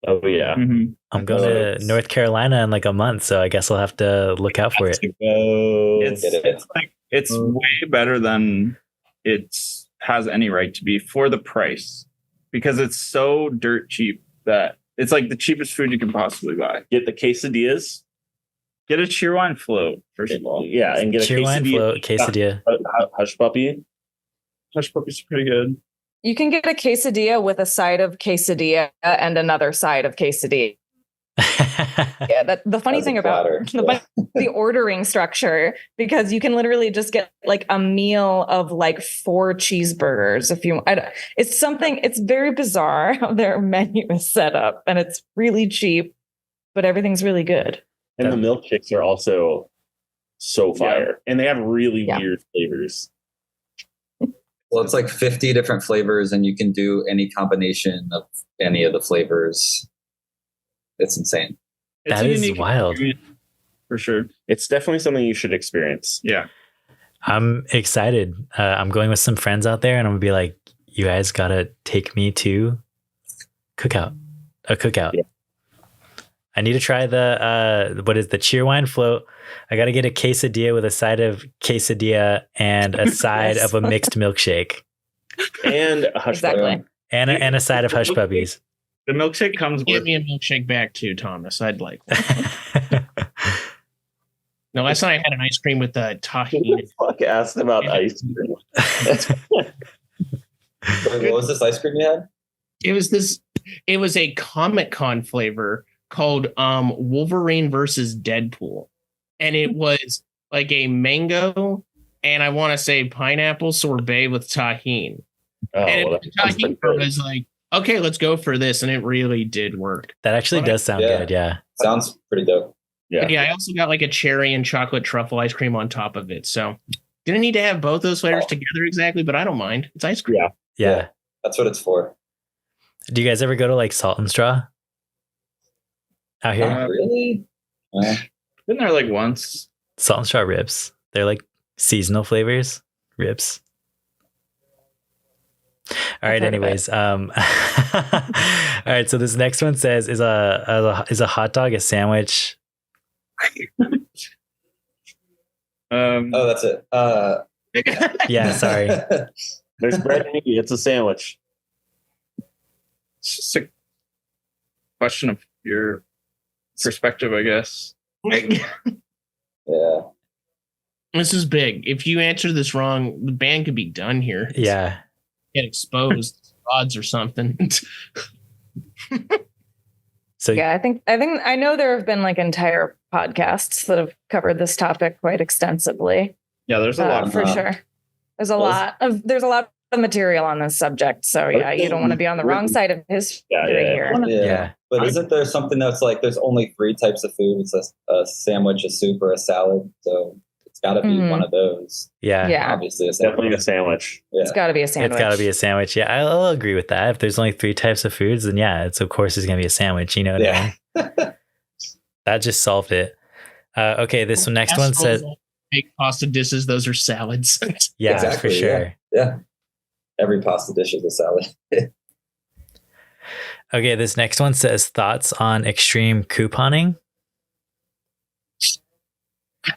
Oh yeah. Mm-hmm. I'm going to North Carolina in like a month, so I guess I'll have to look out for it. It's way better than it has any right to be for the price, because it's so dirt cheap that it's like the cheapest food you can possibly buy. Get the quesadillas. Get a cheer wine float, first of all. Yeah, and get a Cheer wine quesadilla. float, quesadilla. Hush puppy. Hush puppy's pretty good. You can get a quesadilla with a side of quesadilla and another side of quesadilla. Yeah, the funny thing about the ordering structure, because you can literally just get like a meal of like 4 cheeseburgers if you. It's very bizarre how their menu is set up, and it's really cheap, but everything's really good. And the milkshakes are also so fire, and they have really weird flavors. Well, it's like 50 different flavors, and you can do any combination of any of the flavors. It's insane. That is wild. For sure. It's definitely something you should experience. Yeah. I'm excited. I'm going with some friends out there, and I'm going to be like, you guys got to take me to a cookout. Yeah. I need to try the cheer wine float. I got to get a quesadilla with a side of quesadilla and a side of a mixed milkshake. And a hush puppy. And a side of hush puppies. The milkshake comes with... Give me a milkshake back too, Thomas. I'd like one. No, last night I had an ice cream with the tahini. Who the fuck asked about ice cream? What was this ice cream you had? It was a Comic-Con flavor called Wolverine versus Deadpool. And it was like a mango and I want to say pineapple sorbet with tahini. And the tahini was like, okay, let's go for this. And it really did work. That actually does sound good. Yeah. Sounds pretty dope. Yeah. I also got like a cherry and chocolate truffle ice cream on top of it. So didn't need to have both those flavors together exactly, but I don't mind. It's ice cream. Yeah. That's what it's for. Do you guys ever go to like Salt and Straw out here? Really? Been there like once. Salt and Straw ribs. They're like seasonal flavors. Ribs. All right. Anyways, all right. So this next one says, is a hot dog a sandwich? Oh, that's it. Yeah. Sorry. There's bread and meat. It's a sandwich. It's just a question of your perspective, I guess. Yeah. This is big. If you answer this wrong, the band could be done here. Yeah. Get exposed, rods or something. So yeah, I think I know there have been like entire podcasts that have covered this topic quite extensively. Yeah, there's a lot for sure. There's a lot of material on this subject. So yeah, you don't want to be on the wrong side of history here. Yeah. But isn't there something that's like there's only 3 types of food? It's a sandwich, a soup, or a salad. So it's got to be one of those. Yeah. Obviously, a sandwich. Definitely a sandwich. Yeah. It's got to be a sandwich. It's got to be a sandwich. Yeah, I'll agree with that. If there's only 3 types of foods, then yeah, it's of course it's gonna be a sandwich. You know what I mean? That just solved it. Okay, this next one says make pasta dishes. Those are salads. Yeah, exactly, for sure. Yeah. Every pasta dish is a salad. Okay, this next one says thoughts on extreme couponing.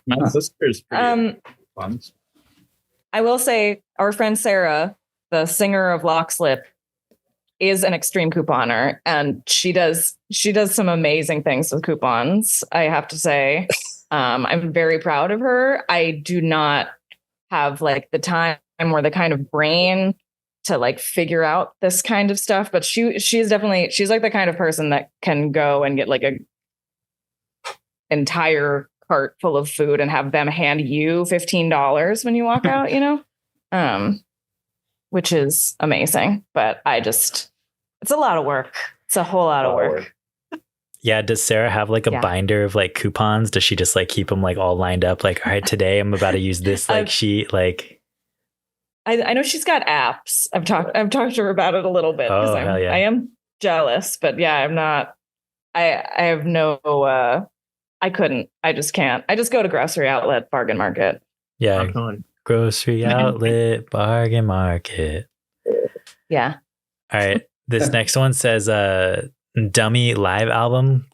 My sister's pretty fun. I will say our friend Sarah, the singer of Lockslip, is an extreme couponer, and she does some amazing things with coupons. I have to say, I'm very proud of her. I do not have like the time or the kind of brain to like figure out this kind of stuff, but she's like the kind of person that can go and get like a entire cart full of food and have them hand you $15 when you walk out, you know, which is amazing. But it's a lot of work. It's a whole lot of work. Yeah, does Sarah have like a binder of like coupons? Does she just like keep them like all lined up? Like, all right, today I'm about to use this like sheet. Like, I know she's got apps. I've talked to her about it a little bit because I am jealous, but yeah, I'm not. I have no. I couldn't. I just can't. I just go to grocery outlet, bargain market. Yeah, grocery outlet, bargain market. Yeah. All right. This next one says dummy live album ?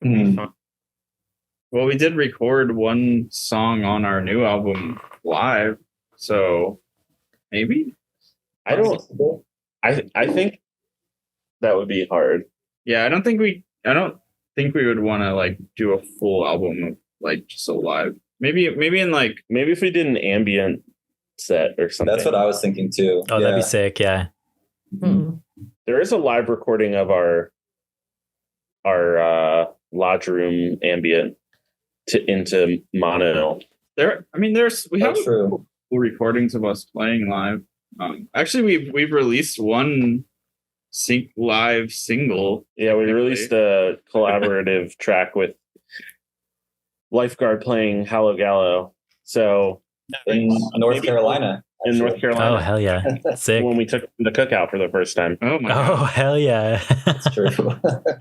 Well, we did record one song on our new album live, so maybe. I think that would be hard. Yeah, I don't think we would want to like do a full album of like just a live. Maybe if we did an ambient set or something. That's what I was thinking too. Oh, that'd be sick. Yeah. Mm-hmm. There is a live recording of our lodge room ambient into mono. We have cool recordings of us playing live. Actually, we've released one live single. Yeah, we released a collaborative track with Lifeguard playing Hallow Gallow. So in North Carolina. In North Carolina. Oh, hell yeah. Sick. When we took the cookout for the first time. Oh, my God. Oh, hell yeah. That's true.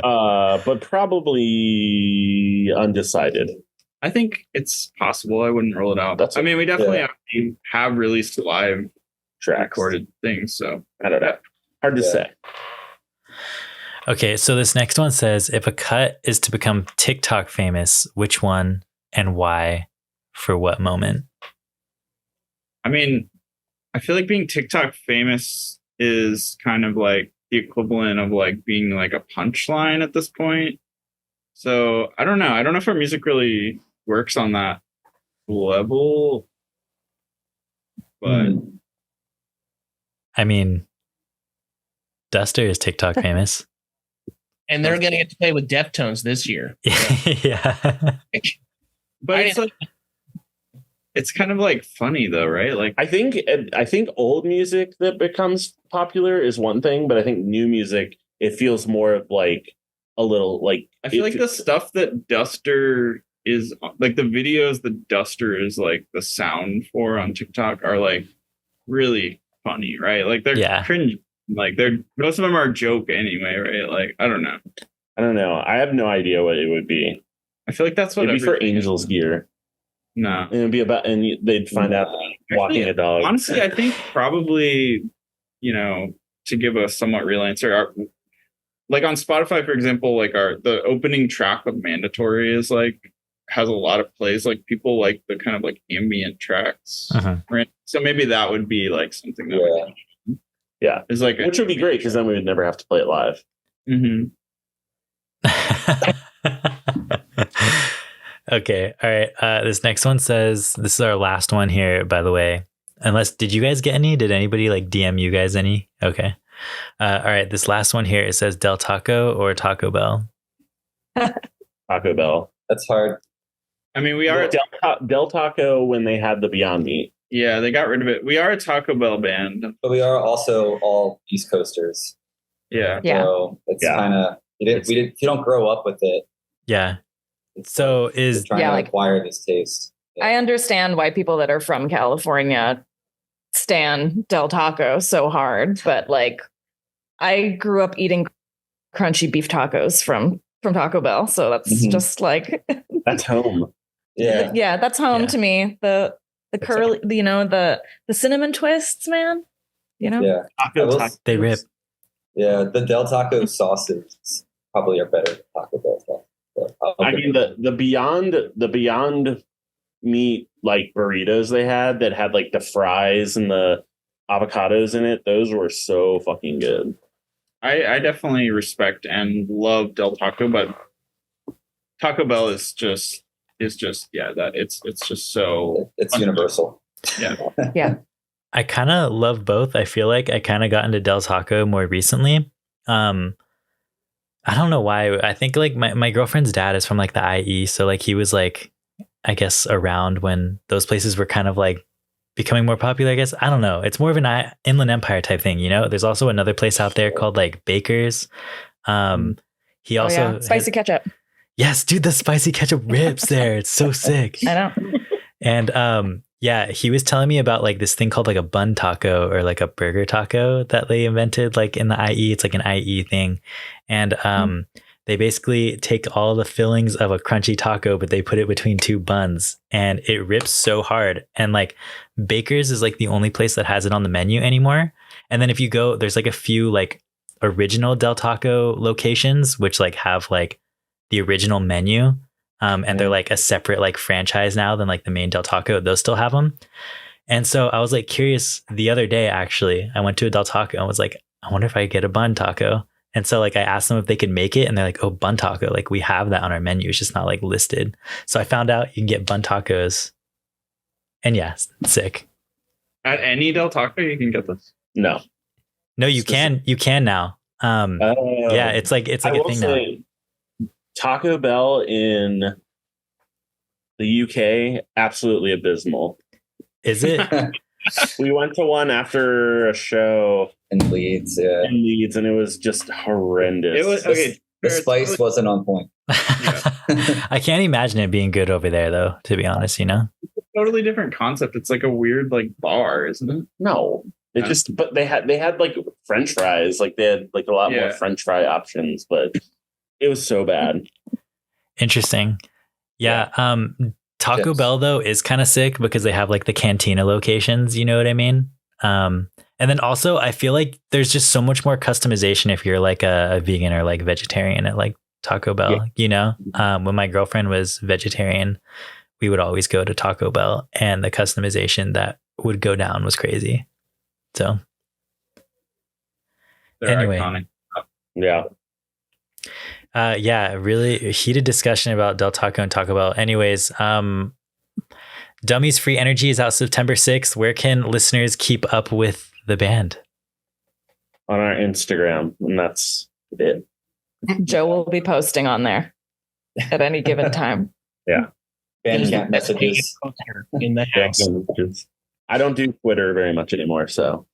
But probably undecided. I think it's possible. I wouldn't rule it out. We definitely have released live tracks, recorded things. So I don't know. Hard to say. Okay, so this next one says, if a cut is to become TikTok famous, which one and why? For what moment? I feel like being TikTok famous is kind of like the equivalent of like being like a punchline at this point. So I don't know. I don't know if our music really works on that level. But Duster is TikTok famous. And they're going to get to play with Deftones this year. Yeah. But it's kind of like funny though, right? Like I think old music that becomes popular is one thing, but I think new music, it feels more of like a little like I feel like the stuff that Duster is like the videos that Duster is like the sound for on TikTok are like really funny, right? Like they're cringe, like most of them are a joke anyway, right? Like I don't know. I have no idea what it would be. I feel like that's what it'd be for Angel's Gear. No, it'd be about, and they'd find out walking a dog. Honestly, I think probably, to give a somewhat real answer, like on Spotify, for example, like the opening track of Mandatory is like has a lot of plays. Like people like the kind of like ambient tracks, right? So maybe that would be like something that it's like, which would be great because then we would never have to play it live. Mm-hmm. Okay. All right. This next one says, this is our last one here, by the way. Did you guys get any? Did anybody like DM you guys any? Okay. All right. This last one here, it says Del Taco or Taco Bell? Taco Bell. That's hard. We are Del Taco when they had the Beyond Meat. Yeah, they got rid of it. We are a Taco Bell band. But we are also all East Coasters. Yeah. So it's kind of, you don't grow up with it. Yeah. So is trying to acquire this taste. Yeah. I understand why people that are from California stan Del Taco so hard, but like I grew up eating crunchy beef tacos from Taco Bell, so that's just like that's home. Yeah, that's home to me. The curly, the cinnamon twists, man. Yeah, they rip. Yeah, the Del Taco sauces probably are better than Taco Bell sauce. The Beyond Meat like burritos they had that had like the fries and the avocados in it, those were so fucking good. I definitely respect and love Del Taco, but Taco Bell is just it's just so it's universal. Yeah. I kind of love both. I feel like I kind of got into Del Taco more recently. I don't know why. I think like my girlfriend's dad is from like the IE. So like he was like, I guess around when those places were kind of like becoming more popular, I guess. I don't know. It's more of an Inland Empire type thing, There's also another place out there called like Baker's. He also spicy ketchup. Yes, dude, the spicy ketchup rips there. It's so sick. I know. And yeah, he was telling me about like this thing called like a bun taco or like a burger taco that they invented like in the IE. It's like an IE thing. And they basically take all the fillings of a crunchy taco, but they put it between two buns and it rips so hard. And like Baker's is like the only place that has it on the menu anymore. And then if you go, there's like a few like original Del Taco locations, which like have like the original menu. And they're like a separate like franchise now than like the main Del Taco. Those still have them. And so I was like curious the other day, actually, I went to a Del Taco and was like, I wonder if I could get a bun taco. And so like I asked them if they could make it and they're like, oh, bun taco. Like we have that on our menu. It's just not like listed. So I found out you can get bun tacos. And yeah, sick. At any Del Taco, you can get this? No. No, you can. You can now. Yeah, it's like a thing now. Taco Bell in the UK, absolutely abysmal. Is it? We went to one after a show in Leeds, yeah. In Leeds, and it was just horrendous. It was okay. The spice wasn't on point. I can't imagine it being good over there, though. To be honest, you know, it's a totally different concept. It's like a weird like bar, isn't it? No, it just. But they had like French fries. Like they had like a lot more French fry options, but it was so bad. Interesting. Yeah. Taco Bell though is kind of sick because they have like the cantina locations. You know what I mean? And then also I feel like there's just so much more customization if you're like a vegan or like vegetarian at like Taco Bell. Yeah. You know, when my girlfriend was vegetarian, we would always go to Taco Bell, and the customization that would go down was crazy. So they're anyway, iconic. Yeah. Yeah, really heated discussion about Del Taco and Taco Bell. Anyways, Dummies Free Energy is out September 6th. Where can listeners keep up with the band? On our Instagram, and that's it. Joe will be posting on there at any given time. Yeah. Bandcamp messages. In the house. I don't do Twitter very much anymore, so.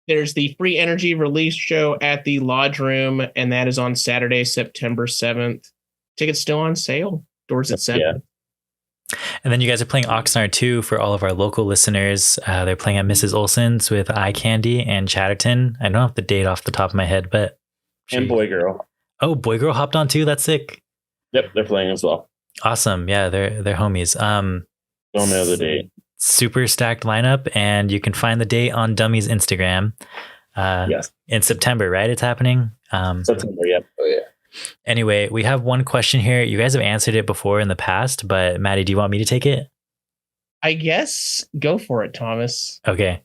There's the Free Energy release show at the Lodge Room, and that is on Saturday, September 7th. Tickets still on sale. Doors at 7. Yeah. And then you guys are playing Oxnard too for all of our local listeners. They're playing at Mrs. Olson's with Eye Candy and Chatterton. I don't have the date off the top of my head, but and Boy Girl. Oh, Boy Girl hopped on too. That's sick. Yep, they're playing as well. Awesome. Yeah, they're homies. Don't know the date. Super stacked lineup, and you can find the date on Dummy's Instagram. Yes, in September, right? It's happening. September. Yep. Oh yeah. Anyway, we have one question here. You guys have answered it before in the past, but Maddie, do you want me to take it? I guess go for it, Thomas. Okay.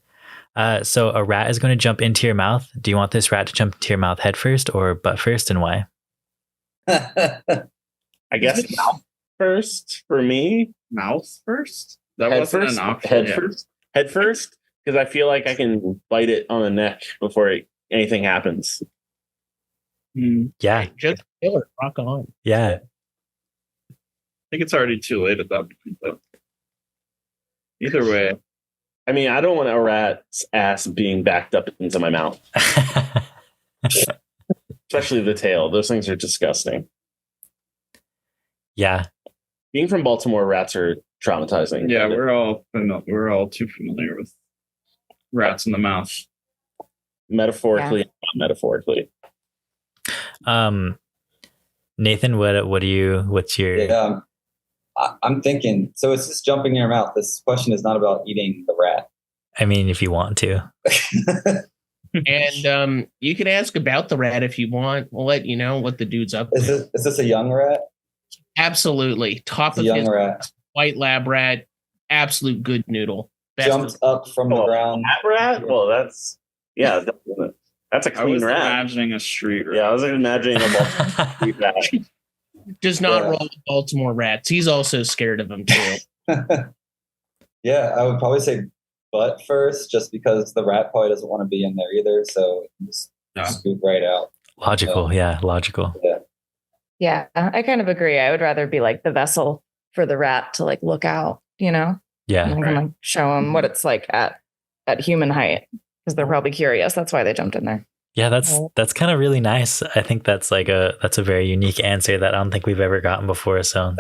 So a rat is going to jump into your mouth. Do you want this rat to jump into your mouth head first or butt first, and why? I guess mouth first for me. Mouth first? That head wasn't first? an option. Head first? Head first? Because I feel like I can bite it on the neck before anything happens. Yeah. Just killer. Rock on. Yeah. I think it's already too late at that point, though. Either way. I mean, I don't want a rat's ass being backed up into my mouth. Especially the tail. Those things are disgusting. Yeah. Being from Baltimore, rats are traumatizing. Yeah, we're all too familiar with rats in the mouth. Metaphorically, not metaphorically. Nathan, what's your... Yeah, I'm thinking, so it's just jumping in your mouth. This question is not about eating the rat. I mean, if you want to. And you can ask about the rat if you want. We'll let you know what the dude's up to. Is this a young rat? Absolutely. Top of young his rat. White lab rat. Absolute good noodle. Best Jumped up from the ground. That rat? Well, that's a clean rat. Imagining a street rat. Yeah, I was imagining a Baltimore street rat. Does not roll with Baltimore rats. He's also scared of them too. Yeah, I would probably say butt first, just because the rat probably doesn't want to be in there either. So just scoot right out. Logical. Yeah, logical. Yeah. Yeah, I kind of agree. I would rather be like the vessel for the rat to like look out, you know? Yeah. And like show him what it's like at human height. because they're probably curious. That's why they jumped in there. Yeah, that's kind of really nice. I think that's a very unique answer that I don't think we've ever gotten before. So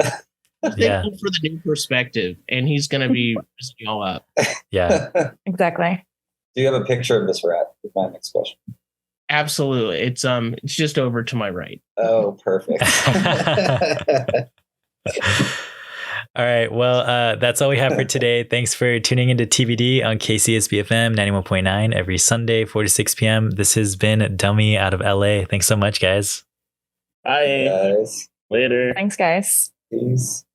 thankful for the new perspective, and he's going to be risking all up. Yeah, exactly. Do you have a picture of this rat? Is my next question. Absolutely. It's just over to my right. Oh, perfect. All right. Well, that's all we have for today. Thanks for tuning into TBD on KCSB FM 91.9 every Sunday, 4 to 6 p.m. This has been Dummy out of LA. Thanks so much, guys. Bye. Guys. Later. Thanks, guys. Peace.